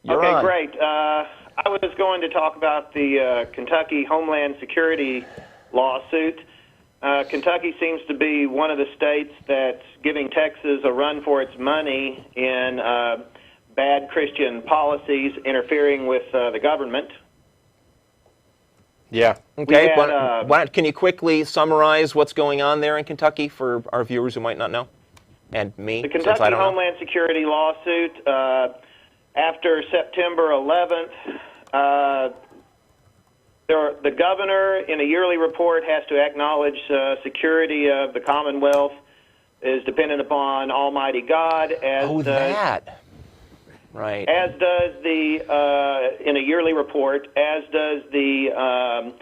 You're on. Great. I was going to talk about the Kentucky Homeland Security lawsuit. Kentucky seems to be one of the states that's giving Texas a run for its money in bad Christian policies interfering with the government. Yeah. Okay. Can you quickly summarize what's going on there in Kentucky for our viewers who might not know? And me, the Kentucky Homeland Security lawsuit, after September 11th, the governor, in a yearly report, has to acknowledge security of the Commonwealth is dependent upon Almighty God. Right. As does in a yearly report, as does the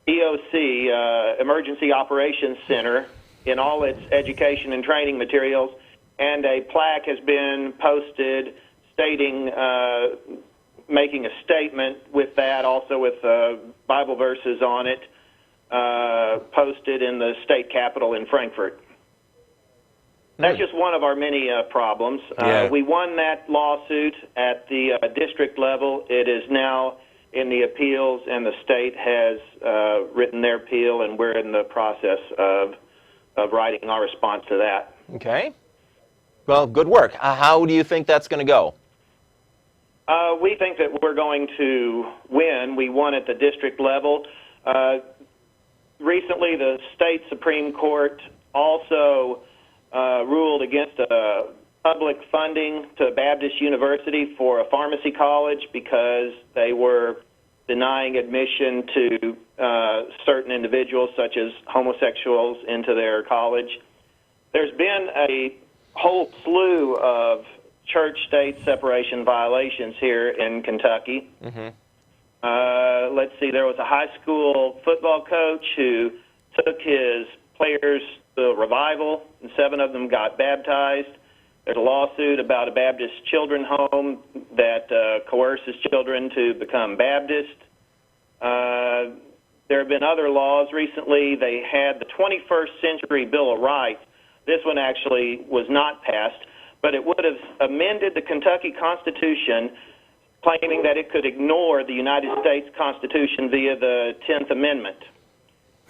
EOC, Emergency Operations Center, in all its education and training materials, and a plaque has been posted stating, making a statement with that, also with Bible verses on it, posted in the state capitol in Frankfurt. That's just one of our many problems. We won that lawsuit at the district level. It is now in the appeals, and the state has written their appeal, and we're in the process of writing our response to that. Okay. Well, good work. How do you think that's going to go? We think that we're going to win. We won at the district level. Recently, the state Supreme Court also ruled against public funding to Baptist University for a pharmacy college because they were denying admission to certain individuals, such as homosexuals, into their college. There's been a whole slew of church-state separation violations here in Kentucky. Let's see, there was a high school football coach who took his players to a revival, and 7 of them got baptized. There's a lawsuit about a Baptist children's home that coerces children to become Baptist. There have been other laws. Recently, they had the 21st Century Bill of Rights. This one actually was not passed, but it would have amended the Kentucky Constitution, claiming that it could ignore the United States Constitution via the 10th Amendment.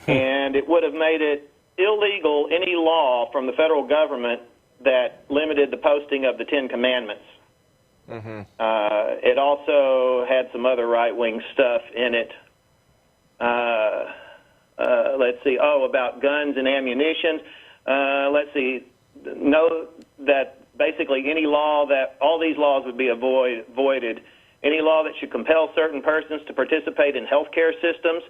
And it would have made it illegal any law from the federal government that limited the posting of the 10 Commandments. It also had some other right-wing stuff in it. Let's see, about guns and ammunition. Let's see, know that basically any law that, all these laws would be voided. Any law that should compel certain persons to participate in health care systems,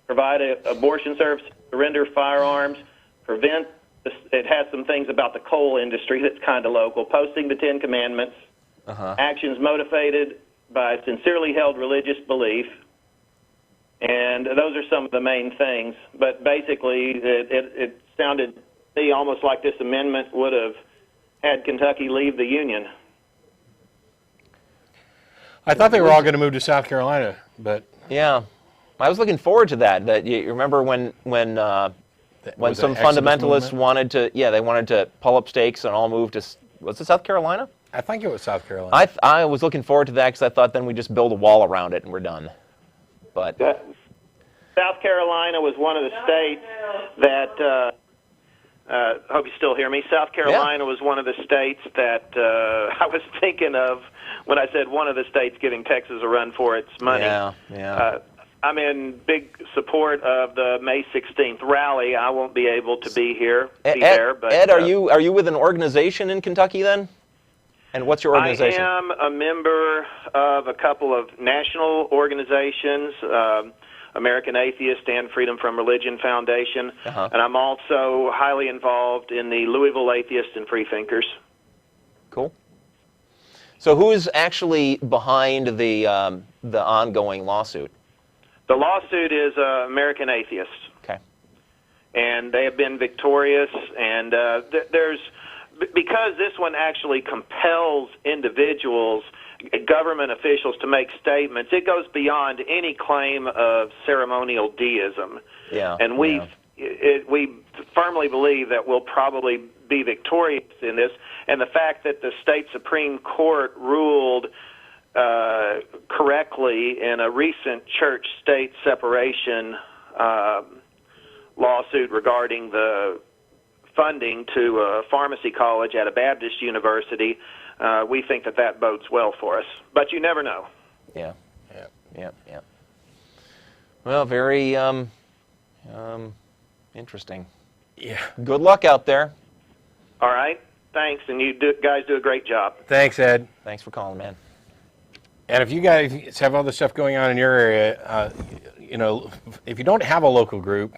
provide abortion service, surrender firearms, prevent, it has some things about the coal industry that's kind of local, posting the 10 Commandments, actions motivated by sincerely held religious belief, and those are some of the main things. But basically, it sounded to me almost like this amendment would have had Kentucky leave the Union. I thought they were all going to move to South Carolina, but Yeah, I was looking forward to that. That you remember when some fundamentalists wanted to, they wanted to pull up stakes and all move to, was it South Carolina? I think it was South Carolina. I was looking forward to that because I thought then we just build a wall around it and we're done. But South Carolina was one of the states that, hope you still hear me, South Carolina was one of the states that I was thinking of when I said one of the states giving Texas a run for its money. I'm in big support of the May 16th rally. I won't be able to be there. But Ed, are you with an organization in Kentucky then? And what's your organization? I am a member of a couple of national organizations, American Atheist and Freedom from Religion Foundation, and I'm also highly involved in the Louisville Atheists and Freethinkers. Cool. So who is actually behind the ongoing lawsuit? The lawsuit is American Atheists. Okay. And they have been victorious, and because this one actually compels individials, government officials, to make statements, it goes beyond any claim of ceremonial deism. And we firmly believe that we'll probably be victorious in this, and the fact that the state Supreme Court ruled correctly in a recent church-state separation lawsuit regarding the funding to a pharmacy college at a Baptist university, we think that bodes well for us. But you never know. Yeah. Well, very interesting. Yeah. Good luck out there. All right. Thanks, and you guys do a great job. Thanks, Ed. Thanks for calling, man. And if you guys have all this stuff going on in your area, if you don't have a local group,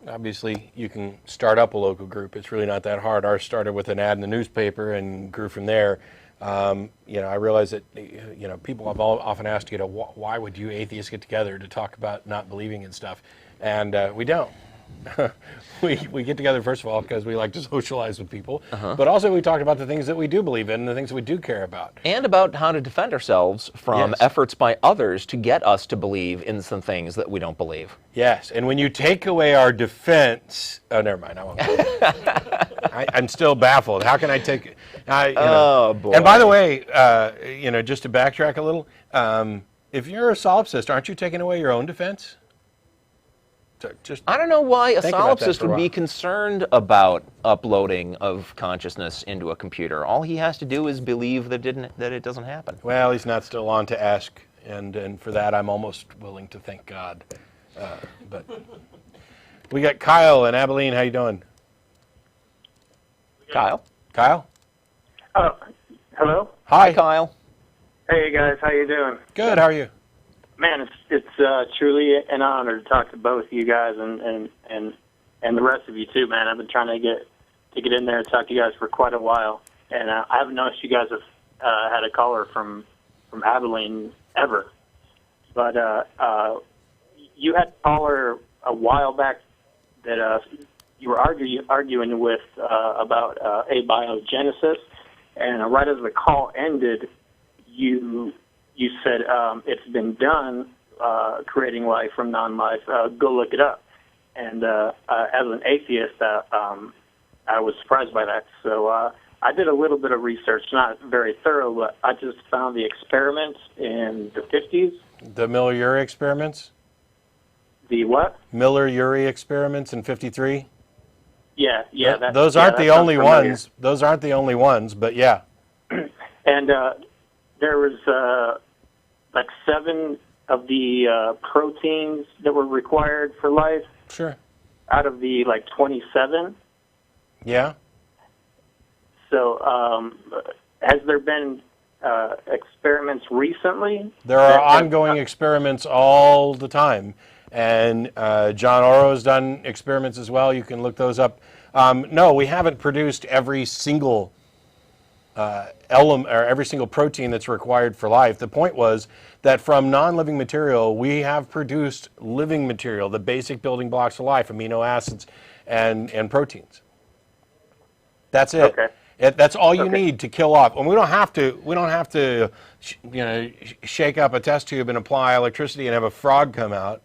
obviously you can start up a local group. It's really not that hard. Ours started with an ad in the newspaper and grew from there. I realize that, people have often asked, why would you atheists get together to talk about not believing in stuff? And we don't. we get together, first of all, because we like to socialize with people, but also we talk about the things that we do believe in and the things that we do care about. And about how to defend ourselves from efforts by others to get us to believe in some things that we don't believe. Yes, and when you take away our defense... Oh, never mind, I won't. I'm still baffled. How can I take... Oh, boy. And by the way, just to backtrack a little, If you're a solipsist, aren't you taking away your own defense? Just I don't know why a think about that solipsist for a would be while. concerned about uploading of consciousness into a computer. All he has to do is believe that it doesn't happen. Well, he's not still on to ask, and for that I'm almost willing to thank God. But we got Kyle in Abilene. How you doing? Kyle? Kyle? Oh, hello. Hi. Kyle. Hey guys, how you doing? Good. How are you? Man, it's truly an honor to talk to both you guys and the rest of you too, man. I've been trying to get in there and talk to you guys for quite a while, and I haven't noticed you guys have had a caller from Abilene ever. But you had a caller a while back that you were arguing with about abiogenesis, and right as the call ended, you said it's been done, creating life from non-life. Go look it up. And as an atheist, I was surprised by that. So I did a little bit of research, not very thorough, but I just found the experiments in the 50s. The Miller-Urey experiments? The what? Miller-Urey experiments in 53? Yeah. Those aren't the only ones. Those aren't the only ones, but yeah. And there was like 7 of the proteins that were required for life. Sure. Out of the 27. Yeah. So has there been experiments recently? There are ongoing experiments all the time. And John Oro's done experiments as well. You can look those up. No, we haven't produced every single element or every single protein that's required for life. The point was that from non-living material, we have produced living material, the basic building blocks of life, amino acids and proteins. That's it. Okay. That's all you need to kill off. And we don't have to, shake up a test tube and apply electricity and have a frog come out.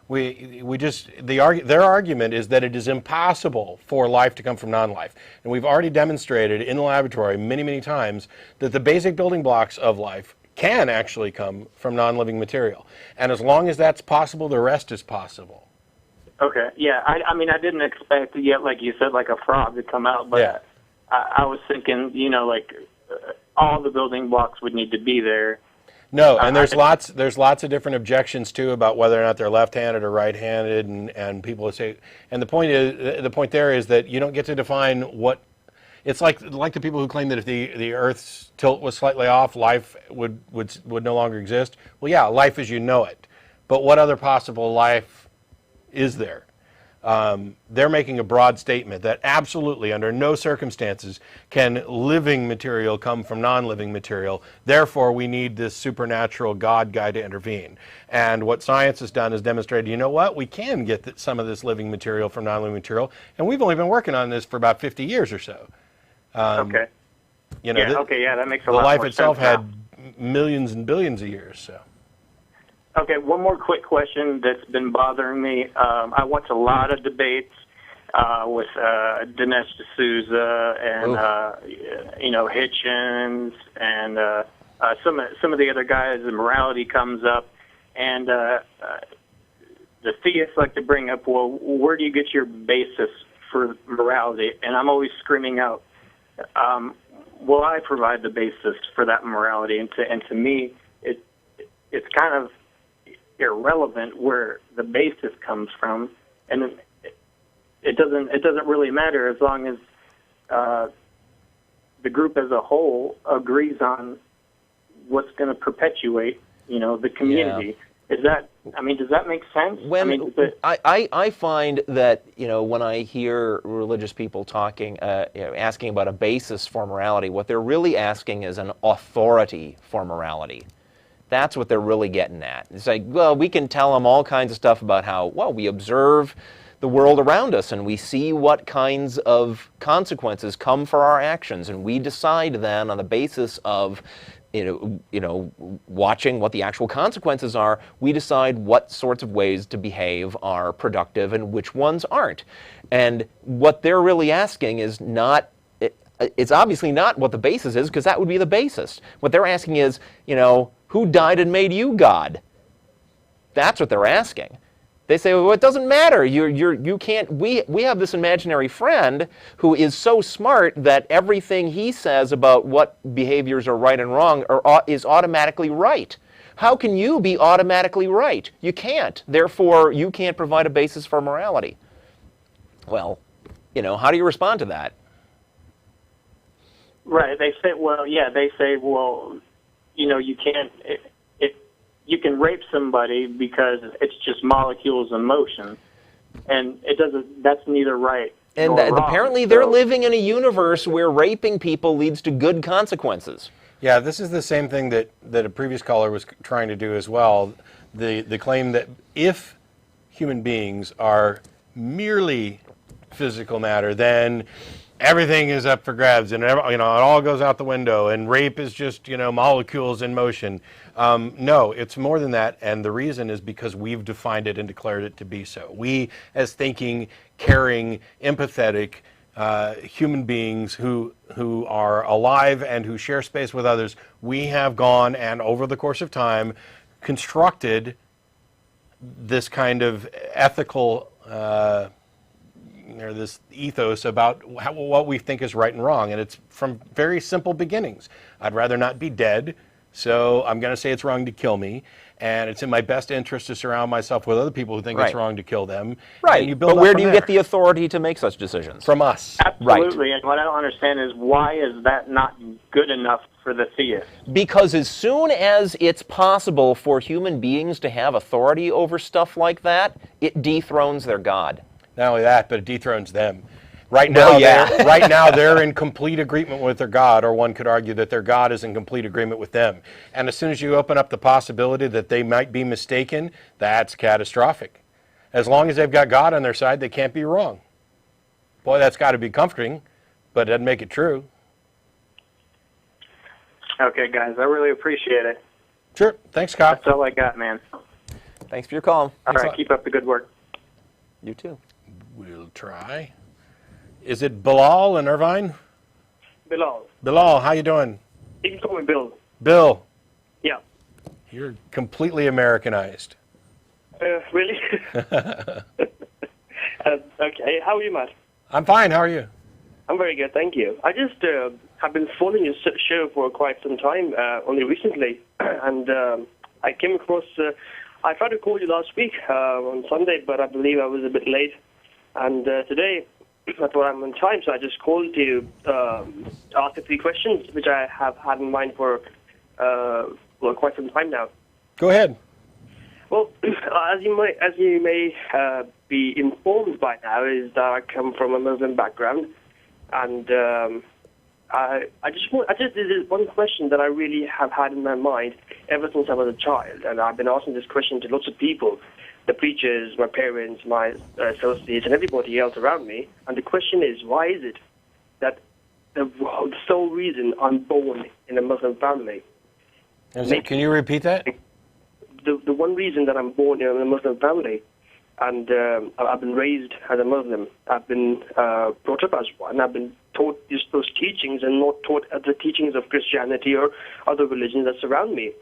Their argument is that it is impossible for life to come from non-life. And we've already demonstrated in the laboratory many, many times that the basic building blocks of life can actually come from non-living material. And as long as that's possible, the rest is possible. Okay, yeah. I mean, I didn't expect yet, like you said, like a frog to come out, but Yeah. I was thinking, all the building blocks would need to be there. No, and there's lots of different objections too about whether or not they're left-handed or right-handed, and people say, and the point there is that you don't get to define what. It's like the people who claim that if the Earth's tilt was slightly off, life would no longer exist. Well, yeah, life as you know it, but what other possible life is there? They're making a broad statement that absolutely, under no circumstances, can living material come from non-living material. Therefore, we need this supernatural God guy to intervene. And what science has done is demonstrated, you know what? We can get some of this living material from non-living material, and we've only been working on this for about 50 years or so. Okay. That makes a the lot life more itself sense had now. millions and billions of years. So. Okay, one more quick question that's been bothering me. I watch a lot of debates with Dinesh D'Souza and Hitchens and some of the other guys. And morality comes up, and the theists like to bring up, well, where do you get your basis for morality? And I'm always screaming out, well, I provide the basis for that morality, and to me, it's kind of irrelevant where the basis comes from, and it doesn't really matter as long as the group as a whole agrees on what's going to perpetuate, the community. Yeah. Does that make sense? I find that, when I hear religious people talking, asking about a basis for morality, what they're really asking is an authority for morality. That's what they're really getting at. It's like, well, we can tell them all kinds of stuff about how, well, we observe the world around us and we see what kinds of consequences come for our actions, and we decide then on the basis of watching what the actual consequences are, we decide what sorts of ways to behave are productive and which ones aren't. And what they're really asking is not, it's obviously not what the basis is, because that would be the basis. What they're asking is, Who died and made you God? That's what they're asking. They say, well, it doesn't matter. You can't. We have this imaginary friend who is so smart that everything he says about what behaviors are right and wrong is automatically right. How can you be automatically right? You can't. Therefore, you can't provide a basis for morality. Well, how do you respond to that? Right. They say, you can't. You can rape somebody because it's just molecules in motion, and it doesn't. That's neither right and nor wrong. Apparently, they're living in a universe where raping people leads to good consequences. Yeah, this is the same thing that a previous caller was trying to do as well. The claim that if human beings are merely physical matter, then everything is up for grabs, and it all goes out the window, and rape is just molecules in motion. No, it's more than that, and the reason is because we've defined it and declared it to be so. We, as thinking, caring, empathetic human beings who are alive and who share space with others, we have gone and over the course of time constructed this kind of ethical this ethos about what we think is right and wrong, and it's from very simple beginnings. I'd rather not be dead, so I'm going to say it's wrong to kill me, and it's in my best interest to surround myself with other people who think it's wrong to kill them. Right, and you build but where up do you get the authority to make such decisions? From us. Absolutely, and what I don't understand is why is that not good enough for the theist? Because as soon as it's possible for human beings to have authority over stuff like that, it dethrones their God. Not only that, but it dethrones them. Right now, right now, they're in complete agreement with their God, or one could argue that their God is in complete agreement with them. And as soon as you open up the possibility that they might be mistaken, that's catastrophic. As long as they've got God on their side, they can't be wrong. Boy, that's got to be comforting, but it doesn't make it true. Okay, guys, I really appreciate it. Sure. Thanks, Scott. That's all I got, man. Thanks for your call. All right, keep up the good work. You too. We'll try. Is it Bilal in Irvine? Bilal. Bilal, how you doing? You can call me Bill. Bill. Yeah. You're completely Americanized. Really? Okay. How are you, Matt? I'm fine. How are you? I'm very good, thank you. I just have been following your show for quite some time, only recently, and I came across. I tried to call you last week on Sunday, but I believe I was a bit late. And today, I thought I'm on time, so I just called to ask a few questions, which I have had in mind for quite some time now. Go ahead. Well, as you may be informed by now, is that I come from a Muslim background, and there's one question that I really have had in my mind ever since I was a child, and I've been asking this question to lots of people, the preachers, my parents, my associates, and everybody else around me. And the question is, why is it that the sole reason I'm born in a Muslim family? Can you repeat that? The one reason that I'm born in a Muslim family, and I've been raised as a Muslim. I've been brought up as one. I've been taught those teachings and not taught the teachings of Christianity or other religions that surround me.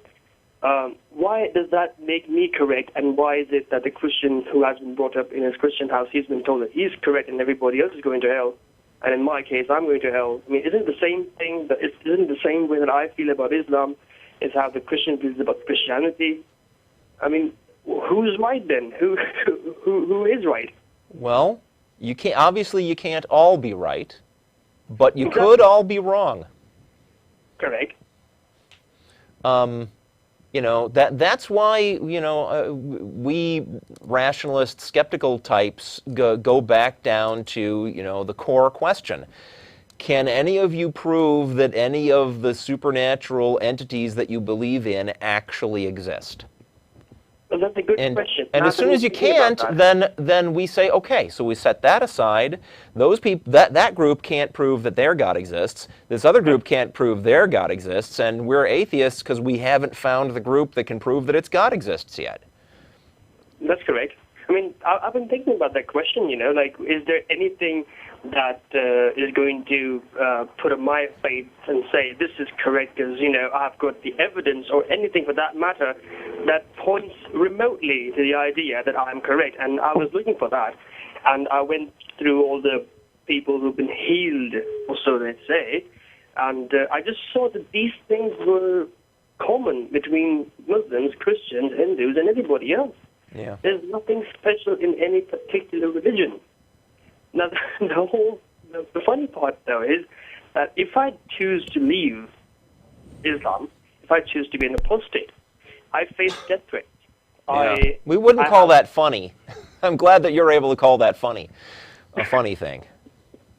Why does that make me correct, and why is it that the Christian who has been brought up in his Christian house, he's been told that he's correct and everybody else is going to hell, and in my case, I'm going to hell? I mean, isn't the same thing, isn't the same way that I feel about Islam is how the Christian feels about Christianity? I mean, who's right then? Who is right? Well, you can't all be right, but you could all be wrong. Correct. That's why we rationalist, skeptical types go back down to the core question: can any of you prove that any of the supernatural entities that you believe in actually exist? Well, that's a good question. And as soon as you can't, then we say, okay, so we set that aside. Those people, that group can't prove that their God exists. This other group can't prove their God exists, and we're atheists because we haven't found the group that can prove that its God exists yet. That's correct. I mean, I've been thinking about that question, you know, like, is there anything that is going to put on my faith and say this is correct because, you know, I've got the evidence or anything for that matter that points remotely to the idea that I'm correct. And I was looking for that. And I went through all the people who've been healed, or so they say, and I just saw that these things were common between Muslims, Christians, Hindus, and everybody else. Yeah. There's nothing special in any particular religion. Now, the funny part, though, is that if I choose to leave Islam, if I choose to be an apostate, I face death threats. Yeah. We wouldn't call that funny. I'm glad that you're able to call that funny, a funny thing.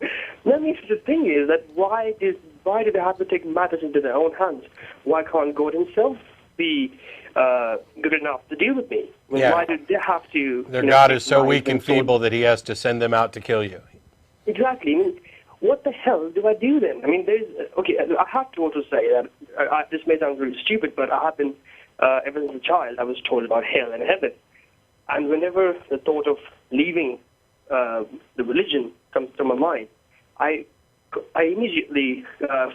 I mean, the thing is that why do they have to take matters into their own hands? Why can't God himself be good enough to deal with me? I mean, why do they have to... Their God is so weak and feeble that he has to send them out to kill you. Exactly. I mean, what the hell do I do then? I mean, I have to also say that, this may sound really stupid, but I have been, ever since a child, I was told about hell and heaven. And whenever the thought of leaving the religion comes to my mind, I immediately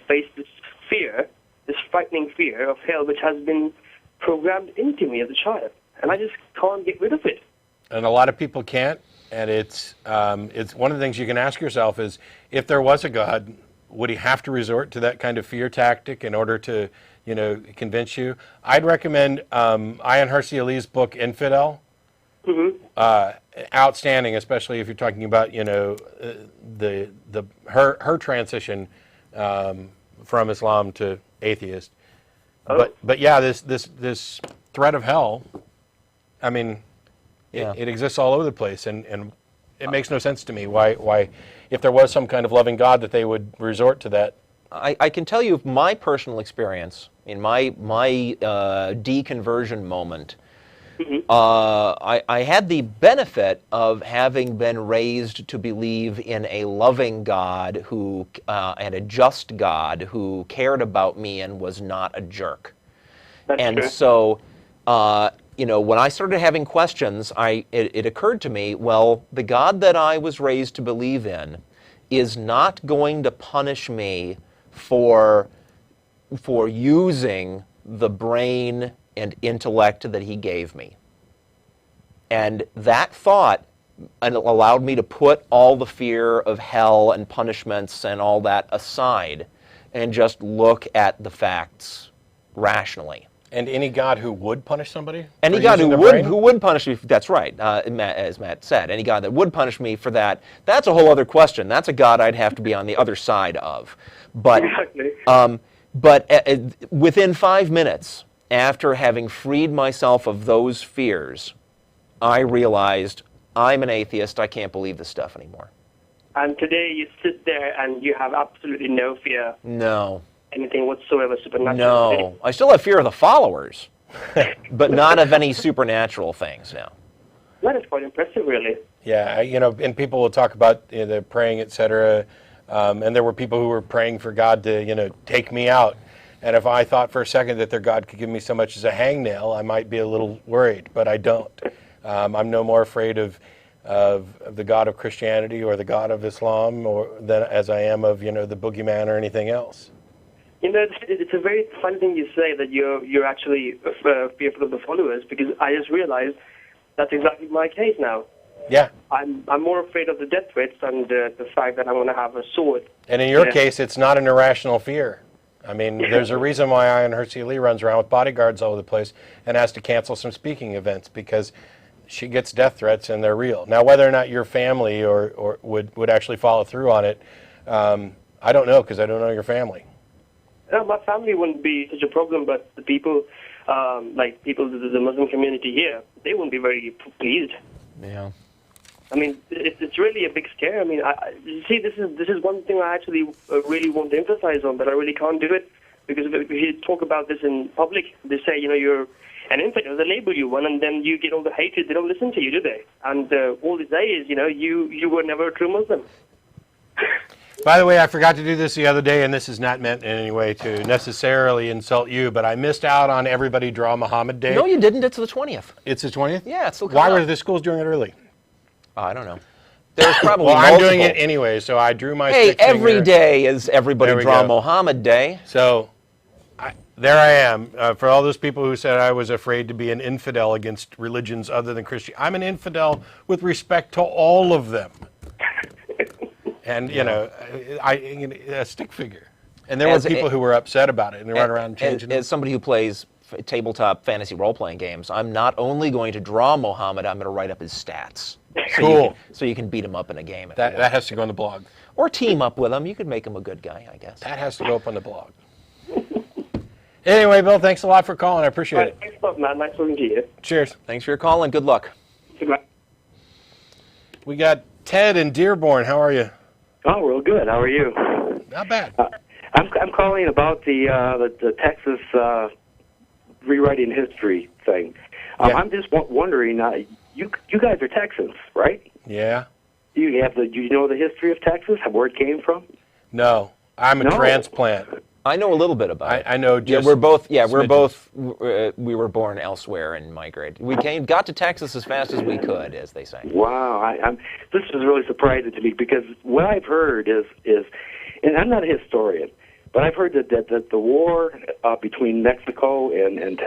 face this fear, this frightening fear of hell, which has been programmed into me as a child, and I just can't get rid of it. And a lot of people can't. And it's one of the things you can ask yourself is, if there was a God, would he have to resort to that kind of fear tactic in order to, you know, convince you? I'd recommend Ayaan Hirsi Ali's book Infidel. Mm-hmm. Outstanding, especially if you're talking about, you know, her transition from Islam to atheist. Oh. But yeah, this threat of hell, I mean, it exists all over the place, and it makes no sense to me why, if there was some kind of loving God, that they would resort to that. I can tell you my personal experience in my deconversion moment. Mm-hmm. I had the benefit of having been raised to believe in a loving God who and a just God who cared about me and was not a jerk. That's and true. So, you know, when I started having questions, it occurred to me, well, the God that I was raised to believe in is not going to punish me for using the brain and intellect that he gave me. And that thought allowed me to put all the fear of hell and punishments and all that aside and just look at the facts rationally. And any God who would punish somebody? Any God who would punish me, that's right, as Matt said. Any God that would punish me for that, that's a whole other question. That's a God I'd have to be on the other side of. But, exactly. But within 5 minutes, after having freed myself of those fears, I realized I'm an atheist. I can't believe this stuff anymore. And today you sit there and you have absolutely no fear. No. Anything whatsoever supernatural. No. I still have fear of the followers, but not of any supernatural things now. That is quite impressive, really. Yeah, you know, and people will talk about, you know, the praying, etc. And there were people who were praying for God to, you know, take me out. And if I thought for a second that their God could give me so much as a hangnail, I might be a little worried, but I don't. I'm no more afraid of the God of Christianity or the God of Islam than as I am of, you know, the boogeyman or anything else. You know, it's a very funny thing you say that you're actually fearful of the followers, because I just realized that's exactly my case now. Yeah. I'm more afraid of the death threats and the fact that I'm going to have a sword. And in your case, it's not an irrational fear. I mean, there's a reason why Ayaan Hirsi Ali runs around with bodyguards all over the place and has to cancel some speaking events, because she gets death threats and they're real. Now, whether or not your family or would actually follow through on it, I don't know, because I don't know your family. No, my family wouldn't be such a problem, but the people, like people in the Muslim community here, they wouldn't be very pleased. Yeah. I mean, it's really a big scare. I mean, you see, this is one thing I actually really want to emphasize on, but I really can't do it, because if you talk about this in public, they say, you know, you're an infidel, they label you one, and then you get all the hatred. They don't listen to you, do they? And all they say is, you know, you were never a true Muslim. By the way, I forgot to do this the other day, and this is not meant in any way to necessarily insult you, but I missed out on Everybody Draw Muhammad Day. No, you didn't. It's the 20th. It's the 20th? Yeah, it's still Why coming were up. the schools doing it early? I don't know. There's probably Well, I'm doing multiple. it anyway, so I drew my Hey, stick every finger. day is Everybody There we Draw go. Muhammad Day. So there I am. For all those people who said I was afraid to be an infidel against religions other than Christian, I'm an infidel with respect to all of them. And, you know, a stick figure. And there were people who were upset about it and they run around changing it. As somebody who plays tabletop fantasy role-playing games, I'm not only going to draw Muhammad, I'm going to write up his stats. Cool. So you can beat him up in a game. That has to go on the blog. Or team up with him. You could make him a good guy, I guess. That has to go up on the blog. Anyway, Bill, thanks a lot for calling. I appreciate it. Thanks a lot, man. Nice talking to you. Cheers. Thanks for your call and good luck. Goodbye. We got Ted in Dearborn. How are you? Oh, real good. How are you? Not bad. I'm calling about the Texas rewriting history thing. Yeah. I'm just wondering. You guys are Texans, right? Yeah. Do you know the history of Texas? Where it came from? No. I'm a No. transplant. I know a little bit about it. I know just we're both. smidgens. We were born elsewhere and migrated. We got to Texas as fast as we could, as they say. Wow, this is really surprising to me because what I've heard is, and I'm not a historian, but I've heard that the war between Mexico and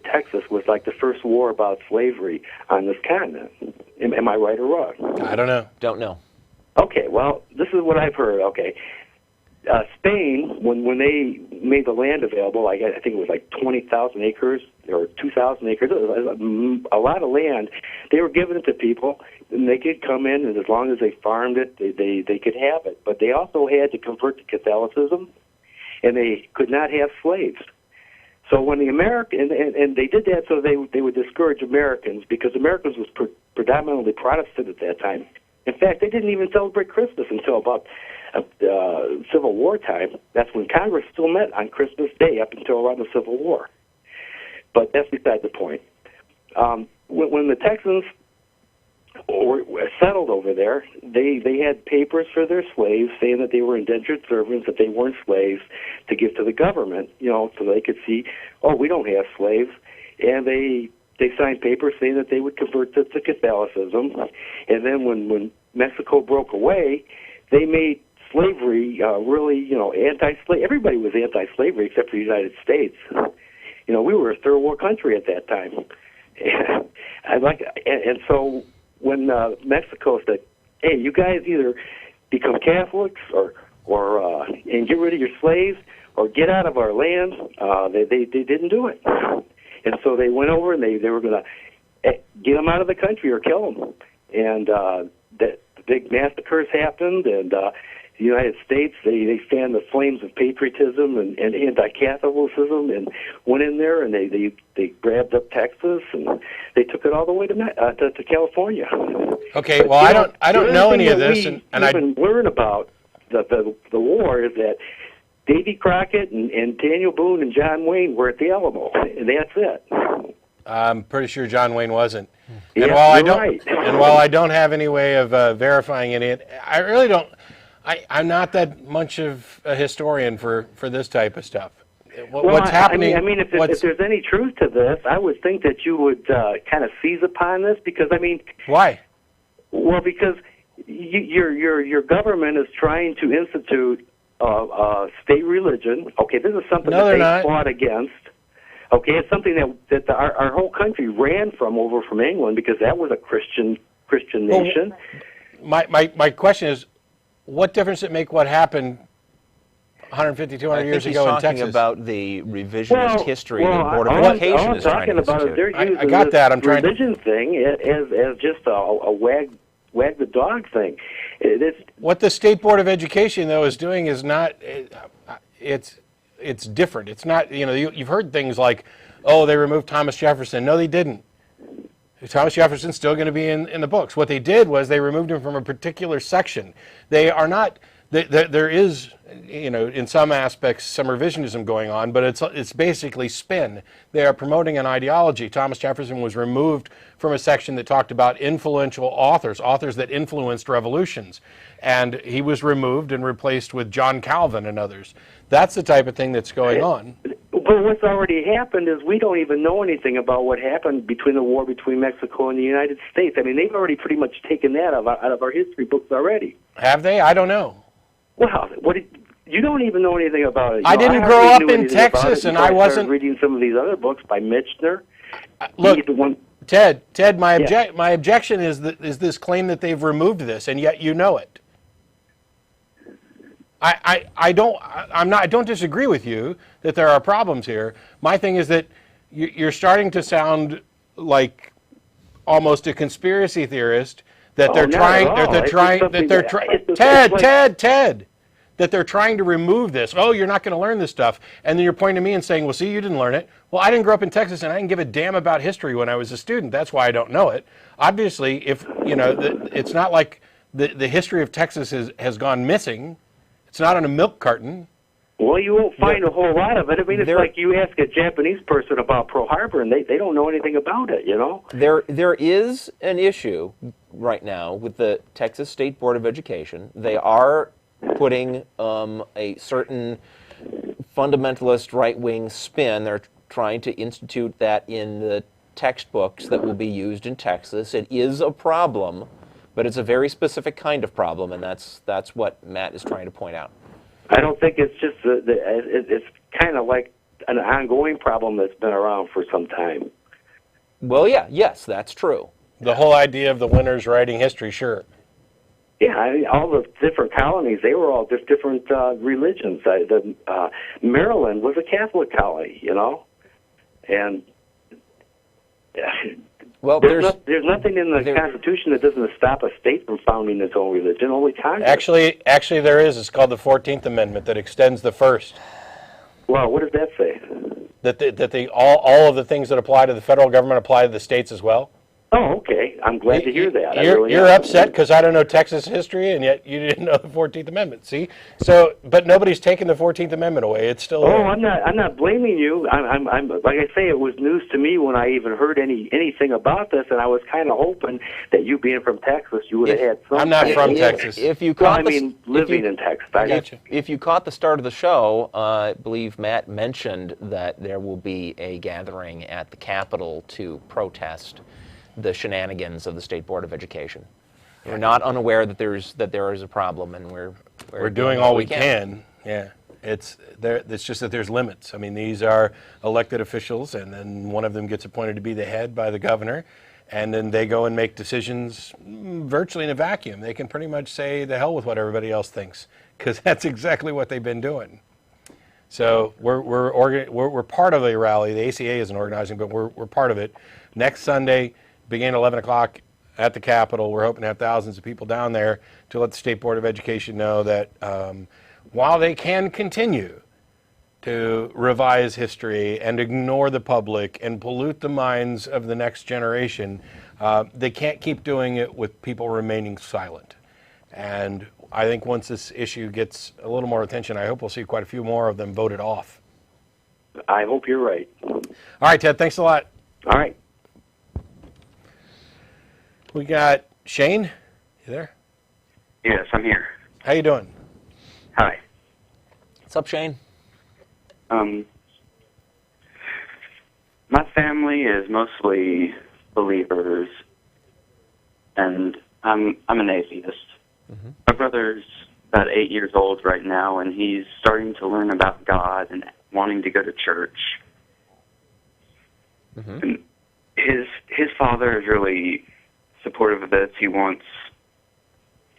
Texas was like the first war about slavery on this continent. Am I right or wrong? I don't know. Don't know. Okay, well, this is what I've heard. Okay. Spain, when they made the land available, I think it was like 20,000 acres or 2,000 acres, a lot of land, they were giving it to people, and they could come in, and as long as they farmed it, they could have it. But they also had to convert to Catholicism, and they could not have slaves. So when the and they did that so they would discourage Americans, because Americans was predominantly Protestant at that time. In fact, they didn't even celebrate Christmas until about Civil War time. That's when Congress still met on Christmas Day up until around the Civil War. But that's beside the point. When the Texans were settled over there, they had papers for their slaves saying that they were indentured servants, that they weren't slaves, to give to the government, so they could see, oh, we don't have slaves. And they signed papers saying that they would convert to Catholicism. And then when Mexico broke away, they made slavery really, anti-slave. Everybody was anti-slavery except for the United States. We were a third world country at that time. And so when Mexico said, "Hey, you guys either become Catholics or and get rid of your slaves or get out of our land," they didn't do it. And so they went over and they were going to get them out of the country or kill them. And the big massacres happened, and the United States, they fanned the flames of patriotism and anti-Catholicism and went in there and they grabbed up Texas and they took it all the way to California. Okay, well, I don't know any of this, and I learn about the war is that Davy Crockett and Daniel Boone and John Wayne were at the Alamo, and that's it. I'm pretty sure John Wayne wasn't. Yeah, And while you're I don't have any way of verifying it, I really don't. I'm not that much of a historian for this type of stuff. What's happening? I mean, if there's any truth to this, I would think that you would kind of seize upon this because why? Well, because your government is trying to institute state religion. Okay, this is something that they fought against. Okay, it's something that our whole country ran from England because that was a Christian nation. My question is, what difference does it make what happened 150, 200 years ago in Texas? I think he's talking about the revisionist history the Board of Education is trying to institute. They're using I got that. I'm trying religion thing as just a wag the dog thing. What the State Board of Education, though, is doing is not, it's different. It's not, you've heard things like, oh, they removed Thomas Jefferson. No, they didn't. Thomas Jefferson's still going to be in the books. What they did was they removed him from a particular section. They are not there is, in some aspects, some revisionism going on, but it's basically spin. They are promoting an ideology. Thomas Jefferson was removed from a section that talked about influential authors that influenced revolutions, and he was removed and replaced with John Calvin and others. That's the type of thing that's going on. But what's already happened is we don't even know anything about what happened between the war between Mexico and the United States. I mean, they've already pretty much taken that out of our history books already. Have they? I don't know. Well, you don't even know anything about it. I didn't grow up in Texas, and I wasn't reading some of these other books by Michener. Look, Ted, my objection is this claim that they've removed this, and yet you know it. I don't disagree with you that there are problems here. My thing is that you're starting to sound like almost a conspiracy theorist that they're trying to remove this. Oh, you're not going to learn this stuff. And then you're pointing to me and saying, well, see, you didn't learn it. Well, I didn't grow up in Texas, and I didn't give a damn about history when I was a student. That's why I don't know it. Obviously, if it's not like the history of Texas has gone missing. It's not on a milk carton. Well, you won't find a whole lot of it. I mean, it's like you ask a Japanese person about Pearl Harbor, and they don't know anything about it, There is an issue right now with the Texas State Board of Education. They are putting a certain fundamentalist right-wing spin. They're trying to institute that in the textbooks that will be used in Texas. It is a problem. But it's a very specific kind of problem, and that's what Matt is trying to point out. I don't think it's just it's kind of like an ongoing problem that's been around for some time. Well, yes, that's true. The whole idea of the winners writing history, sure. Yeah, I mean, all the different colonies, they were all different religions. Maryland was a Catholic colony, and... Well, there's nothing in the Constitution that doesn't stop a state from founding its own religion, only Congress. Actually there is. It's called the 14th Amendment that extends the first. Well, what does that say? That all of the things that apply to the federal government apply to the states as well. Oh, okay. I'm glad to hear that. You're upset because I don't know Texas history, and yet you didn't know the 14th Amendment. See, but nobody's taken the 14th Amendment away. It's still there. Oh, I'm not blaming you. I'm like I say, it was news to me when I even heard anything about this, and I was kind of hoping that you being from Texas, you would have had some. I'm not from Texas. Living in Texas. If you caught the start of the show, I believe Matt mentioned that there will be a gathering at the Capitol to protest the shenanigans of the State Board of Education. We're not unaware that there is a problem, and we're doing all we can. Yeah, it's just that there's limits. I mean, these are elected officials, and then one of them gets appointed to be the head by the governor, and then they go and make decisions virtually in a vacuum. They can pretty much say the hell with what everybody else thinks, because that's exactly what they've been doing. So we're part of a rally. The ACA isn't organizing, but we're part of it. Next Sunday, beginning at 11 o'clock at the Capitol. We're hoping to have thousands of people down there to let the State Board of Education know that while they can continue to revise history and ignore the public and pollute the minds of the next generation, they can't keep doing it with people remaining silent. And I think once this issue gets a little more attention, I hope we'll see quite a few more of them voted off. I hope you're right. All right, Ted, thanks a lot. All right. We got Shane. You there? Yes, I'm here. How you doing? Hi. What's up, Shane? My family is mostly believers, and I'm an atheist. Mm-hmm. My brother's about 8 years old right now, and he's starting to learn about God and wanting to go to church. Mm-hmm. And his father is really supportive of this. He wants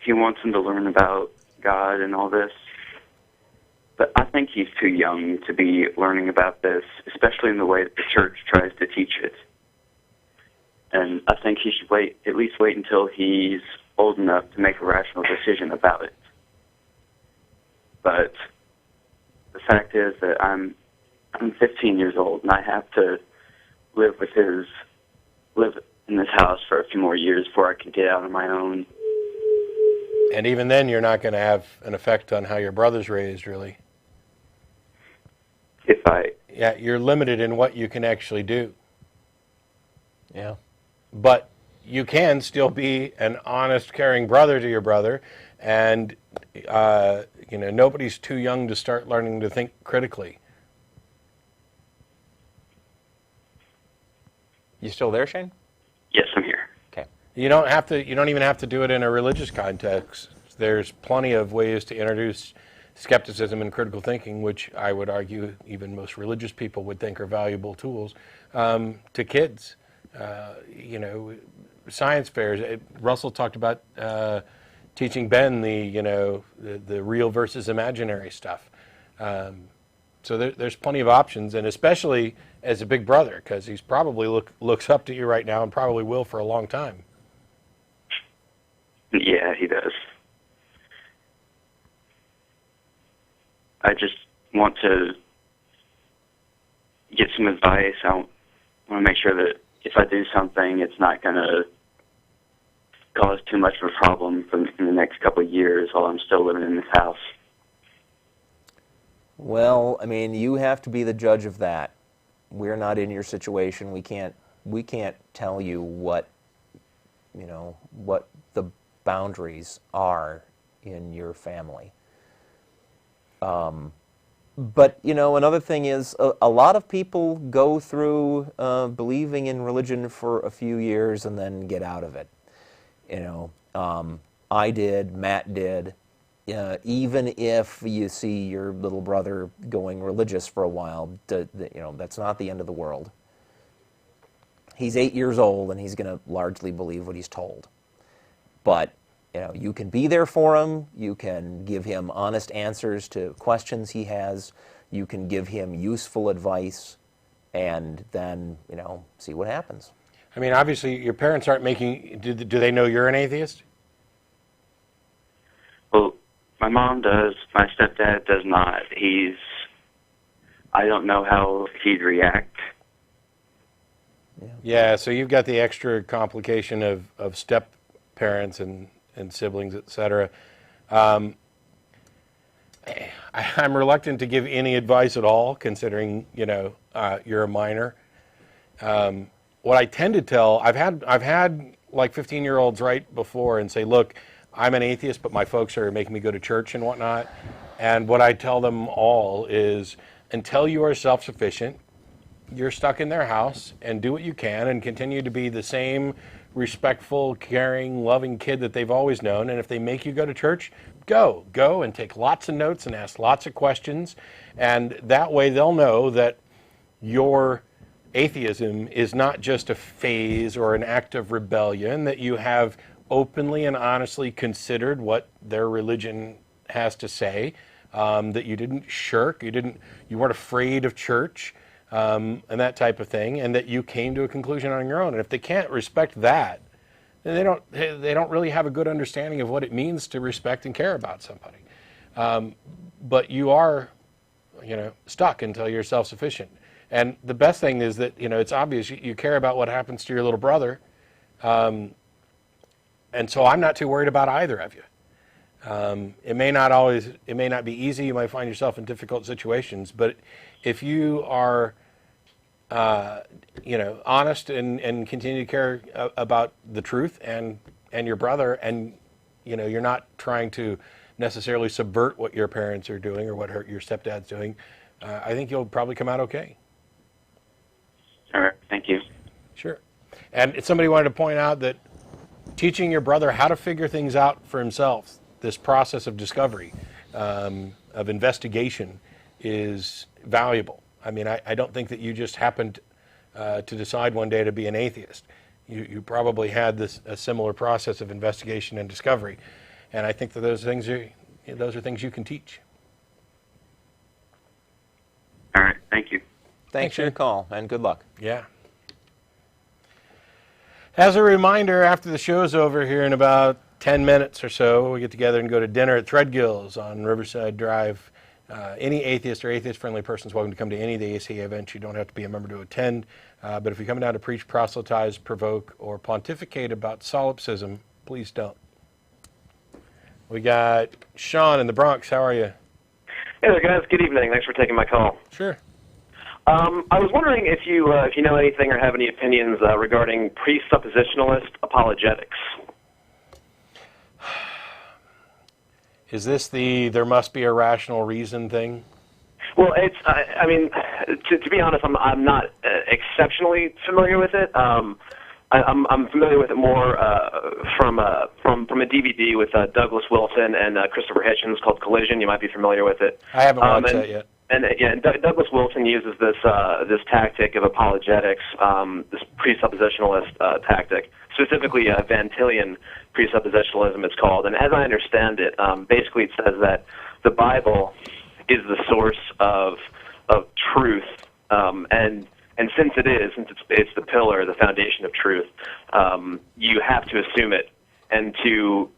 him to learn about God and all this. But I think he's too young to be learning about this, especially in the way that the church tries to teach it. And I think he should at least wait until he's old enough to make a rational decision about it. But the fact is that I'm 15 years old, and I have to live in this house for a few more years before I can get out on my own. And even then, you're not going to have an effect on how your brother's raised, really. Yeah, you're limited in what you can actually do. Yeah. But you can still be an honest, caring brother to your brother, and nobody's too young to start learning to think critically. You still there, Shane? Yes, I'm here. Okay. You don't have to. You don't even have to do it in a religious context. There's plenty of ways to introduce skepticism and critical thinking, which I would argue even most religious people would think are valuable tools, to kids. Science fairs. Russell talked about teaching Ben the real versus imaginary stuff. So there's plenty of options, and especially as a big brother, because he's probably looks up to you right now and probably will for a long time. Yeah, he does. I just want to get some advice. I want to make sure that if I do something, it's not going to cause too much of a problem in the next couple of years while I'm still living in this house. Well, I mean, you have to be the judge of that. We're not in your situation. We can't tell you what the boundaries are in your family. But, another thing is a lot of people go through believing in religion for a few years and then get out of it. I did, Matt did. Even if you see your little brother going religious for a while, that's not the end of the world. He's 8 years old, and he's going to largely believe what he's told. But you can be there for him. You can give him honest answers to questions he has. You can give him useful advice, and then see what happens. I mean, obviously, your parents aren't making. Do they know you're an atheist? Well, my mom does. My stepdad does not. I don't know how he'd react. Yeah, so you've got the extra complication of step parents and siblings, etc. I'm reluctant to give any advice at all, considering you're a minor. What I tend to tell, I've had like 15-year-olds write before and say, look, I'm an atheist, but my folks are making me go to church and whatnot. And what I tell them all is, until you are self-sufficient, you're stuck in their house, and do what you can and continue to be the same respectful, caring, loving kid that they've always known. And if they make you go to church, go and take lots of notes and ask lots of questions. And that way they'll know that your atheism is not just a phase or an act of rebellion, that you have openly and honestly considered what their religion has to say, that you didn't shirk, you weren't afraid of church, and that type of thing, and that you came to a conclusion on your own. And if they can't respect that, then they don't really have a good understanding of what it means to respect and care about somebody. But you are, stuck until you're self-sufficient. And the best thing is that, it's obvious you care about what happens to your little brother. And so I'm not too worried about either of you. It may not be easy. You might find yourself in difficult situations, but if you are, honest and continue to care about the truth and your brother, and you're not trying to necessarily subvert what your parents are doing or what your stepdad's doing, I think you'll probably come out okay. All right, thank you. Sure. And somebody wanted to point out that teaching your brother how to figure things out for himself, this process of discovery, of investigation, is valuable. I mean, I don't think that you just happened to decide one day to be an atheist. You probably had a similar process of investigation and discovery, and I think that those are things you can teach. All right, thank you. Thanks for your call, and good luck. Yeah. As a reminder, after the show's over here in about 10 minutes or so, we get together and go to dinner at Threadgill's on Riverside Drive. Any atheist or atheist-friendly person is welcome to come to any of the ACA events. You don't have to be a member to attend. But if you're coming down to preach, proselytize, provoke, or pontificate about solipsism, please don't. We got Sean in the Bronx. How are you? Hey there, guys. Good evening. Thanks for taking my call. Sure. I was wondering if you know anything or have any opinions regarding presuppositionalist apologetics. Is this the there must be a rational reason thing? Well, it's. I mean, to be honest, I'm not exceptionally familiar with it. I'm familiar with it more from a DVD with Douglas Wilson and Christopher Hitchens called Collision. You might be familiar with it. I haven't watched that yet. And Douglas Wilson uses this tactic of apologetics, this presuppositionalist tactic, specifically Van Tillian presuppositionalism it's called. And as I understand it, basically it says that the Bible is the source of truth, and since it's the pillar, the foundation of truth, you have to assume it, and to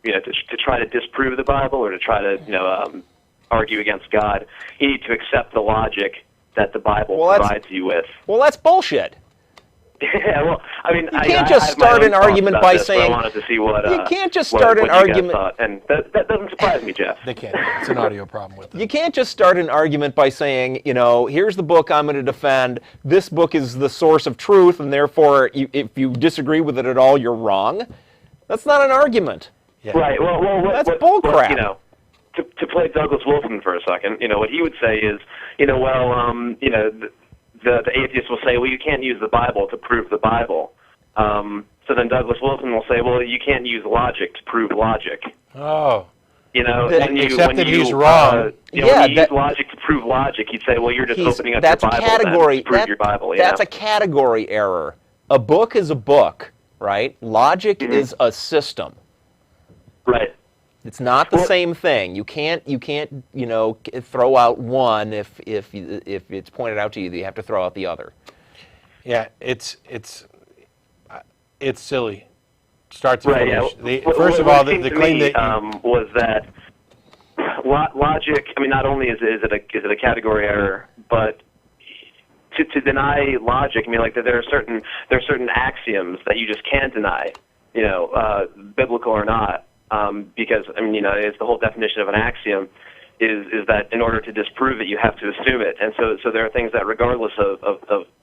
try to disprove the Bible or to try to argue against God, you need to accept the logic that the Bible provides you with. Well, that's bullshit. Yeah, well, I mean, you can't just start an argument by saying. I wanted to see what you can't just start an argument, and that doesn't surprise me, Jeff. They can't. It's an audio problem with it. You can't just start an argument by saying, here's the book I'm going to defend. This book is the source of truth, and therefore, if you disagree with it at all, you're wrong. That's not an argument. Yeah. Right. Well, that's bullcrap. To play Douglas Wilson for a second, what he would say is, the atheist will say, well, you can't use the Bible to prove the Bible. So then Douglas Wilson will say, well, you can't use logic to prove logic. Oh. Except that he's wrong. When you use logic to prove logic, he'd say, well, you're just opening up your Bible to prove your Bible. That's a category error. A book is a book, right? Logic is a system. Right. It's not the same thing. You can't throw out one if it's pointed out to you that you have to throw out the other. Yeah, it's silly. Start to finish. First of all, the claim that was that logic. I mean, not only is it a category error, but to deny logic. I mean, like there are certain axioms that you just can't deny. Biblical or not. Because it's the whole definition of an axiom is that in order to disprove it, you have to assume it, and so there are things that, regardless of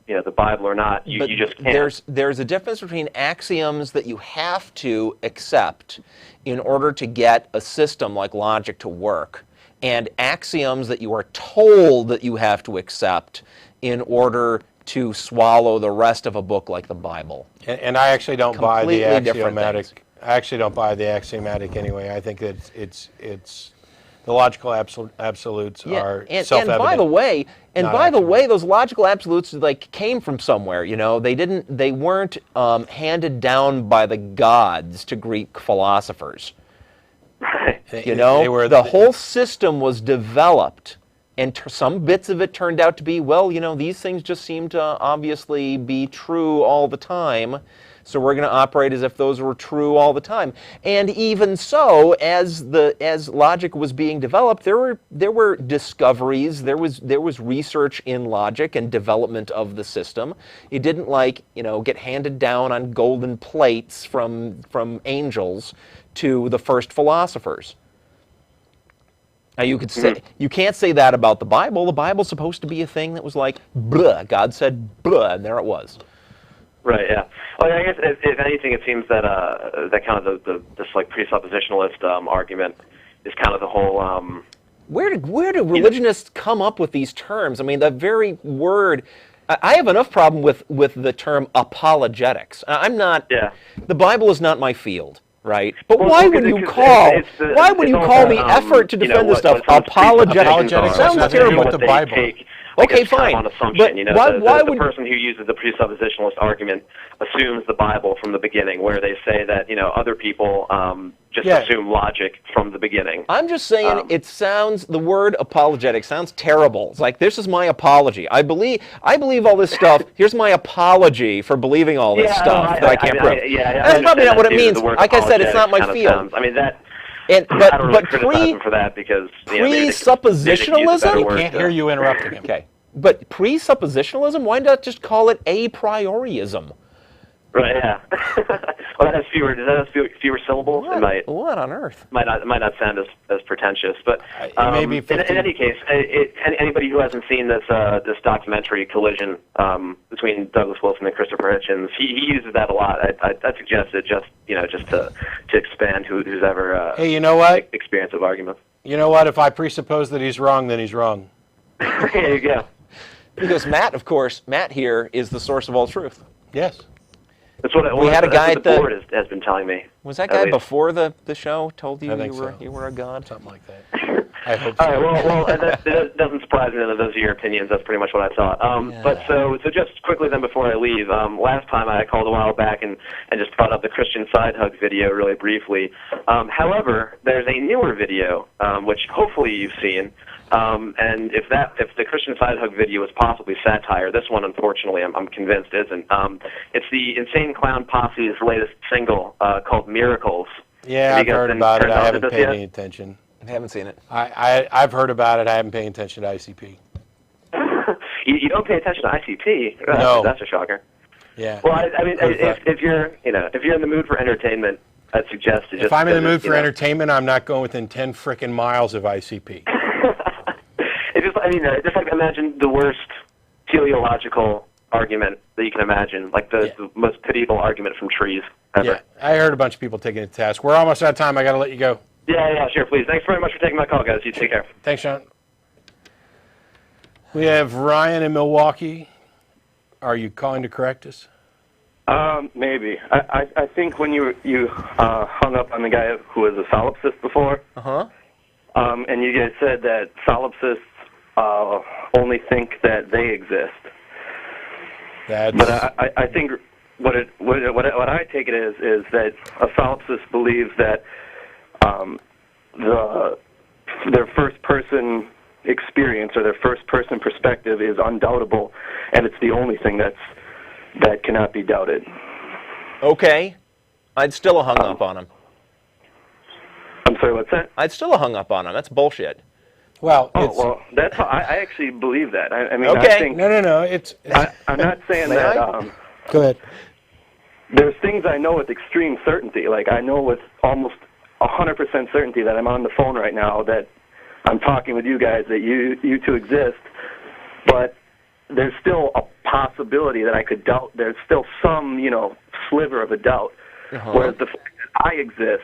the Bible or not, you just can't. There's a difference between axioms that you have to accept in order to get a system like logic to work, and axioms that you are told that you have to accept in order to swallow the rest of a book like the Bible. And I actually don't buy the axiomatic. I actually don't buy the axiomatic anyway. I think that it's the logical absolutes are self-evident. And by the way, those logical absolutes came from somewhere. They weren't handed down by the gods to Greek philosophers. The whole system was developed, and some bits of it turned out to be, these things just seem to obviously be true all the time. So we're going to operate as if those were true all the time. And even so, as logic was being developed, there were discoveries, there was research in logic and development of the system. It didn't get handed down on golden plates from angels to the first philosophers. Now you could say you can't say that about the Bible. The Bible's supposed to be a thing that was like blah. God said blah, and there it was. Right. Yeah. Well, I guess if anything, it seems that that kind of this presuppositionalist argument is kind of the whole. Where do religionists come up with these terms? I mean, the very word. I have enough problem with the term apologetics. I'm not. Yeah. The Bible is not my field. Right, but why would you call the effort to defend this stuff apologetics? It sounds terrible. With the Bible. Okay, fine. On assumption, but why would the person who uses the presuppositionalist argument assumes the Bible from the beginning, where they say that other people just assume logic from the beginning? I'm just saying the word apologetic sounds terrible. It's like, this is my apology. I believe all this stuff. Here's my apology for believing all this stuff that I can't prove. That's probably not what it means. Like I said, it's not my field. I don't really criticize him for that because presuppositionalism. I can't hear you interrupting him. Okay, but presuppositionalism. Why not just call it a priorism? Right. Yeah. Well, that has fewer. Does that have fewer syllables? What? It might. What on earth? Might not sound as pretentious, but maybe in any case, anybody who hasn't seen this this documentary Collision between Douglas Wilson and Christopher Hitchens, he uses that a lot. I suggest it just to expand who's ever hey, you know what? experience of arguments. You know what? If I presuppose that he's wrong, then he's wrong. There you go. Because Matt, of course, Matt here is the source of all truth. Yes. That's what We had a guy the board has been telling me. Was that guy before the show told you you were a god? Something like that. I hope so. All right, well, that doesn't surprise me that those are your opinions. That's pretty much what I thought. But so just quickly then before I leave, last time I called a while back and just brought up the Christian side hug video really briefly. However, there's a newer video, which hopefully you've seen. And if the Christian side hug video is possibly satire, this one, unfortunately, I'm convinced isn't. It's the Insane Clown Posse's latest single called Miracles. Yeah, I've heard about it. I haven't paid any attention. I haven't seen it. I've heard about it. I haven't paid attention to ICP. You don't pay attention to ICP? No. That's a shocker. Yeah. Well, I mean, if you're in the mood for entertainment, I'd suggest if I'm in the mood for entertainment, I'm not going within 10 frickin' miles of ICP. Just like imagine the worst teleological argument that you can imagine, like the most pitiable argument from trees ever. Yeah, I heard a bunch of people taking it to task. We're almost out of time. I got to let you go. Yeah, sure, please. Thanks very much for taking my call, guys. You take care. Thanks, Sean. We have Ryan in Milwaukee. Are you calling to correct us? Maybe. I think when you hung up on the guy who was a solipsist before, and you guys said that solipsists only think that they exist. But I think what I take it is that a solipsist believes that their first person experience or their first person perspective is undoubtable, and it's the only thing that cannot be doubted. Okay, I'd still have hung up on him. I'm sorry, what's that? I'd still have hung up on him. That's bullshit. Well, that's how I actually believe that. I mean, okay. I think, no. I'm not saying that. Go ahead. There's things I know with extreme certainty. Like I know with almost 100% certainty that I'm on the phone right now, that I'm talking with you guys, that you two exist. But there's still a possibility that I could doubt. There's still some, sliver of a doubt. Whereas the fact that I exist,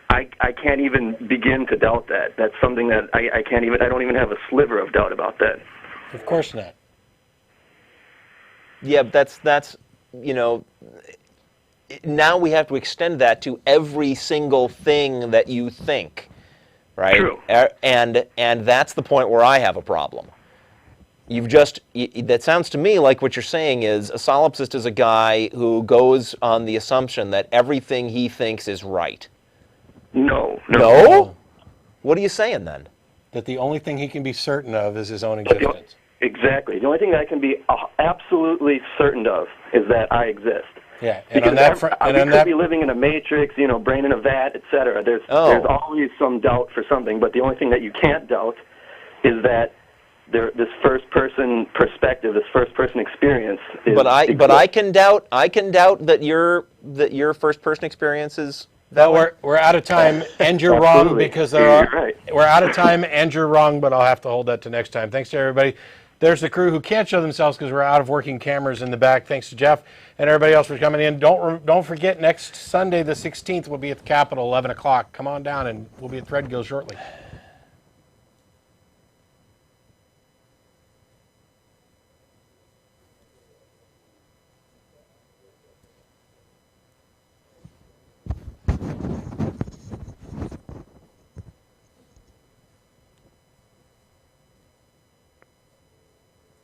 I can't even begin to doubt that. That's something that I can't even. I don't even have a sliver of doubt about that. Of course not. Yeah, that's now we have to extend that to every single thing that you think, right? True. And that's the point where I have a problem. That sounds to me like what you're saying is a solipsist is a guy who goes on the assumption that everything he thinks is right. No? What are you saying then? That the only thing he can be certain of is his own existence. Exactly. The only thing that I can be absolutely certain of is that I exist. Yeah, and because on that front, we could be living in a matrix, brain in a vat, etc. There's always some doubt for something, but the only thing that you can't doubt is that this first-person perspective, this first-person experience. But I can doubt that your first-person experience is. We're out of time, and you're wrong because we're out of time, and you're wrong. But I'll have to hold that to next time. Thanks to everybody. There's the crew who can't show themselves because we're out of working cameras in the back. Thanks to Jeff and everybody else for coming in. Don't forget, next Sunday the 16th we'll be at the Capitol, 11 o'clock. Come on down, and we'll be at Threadgill shortly.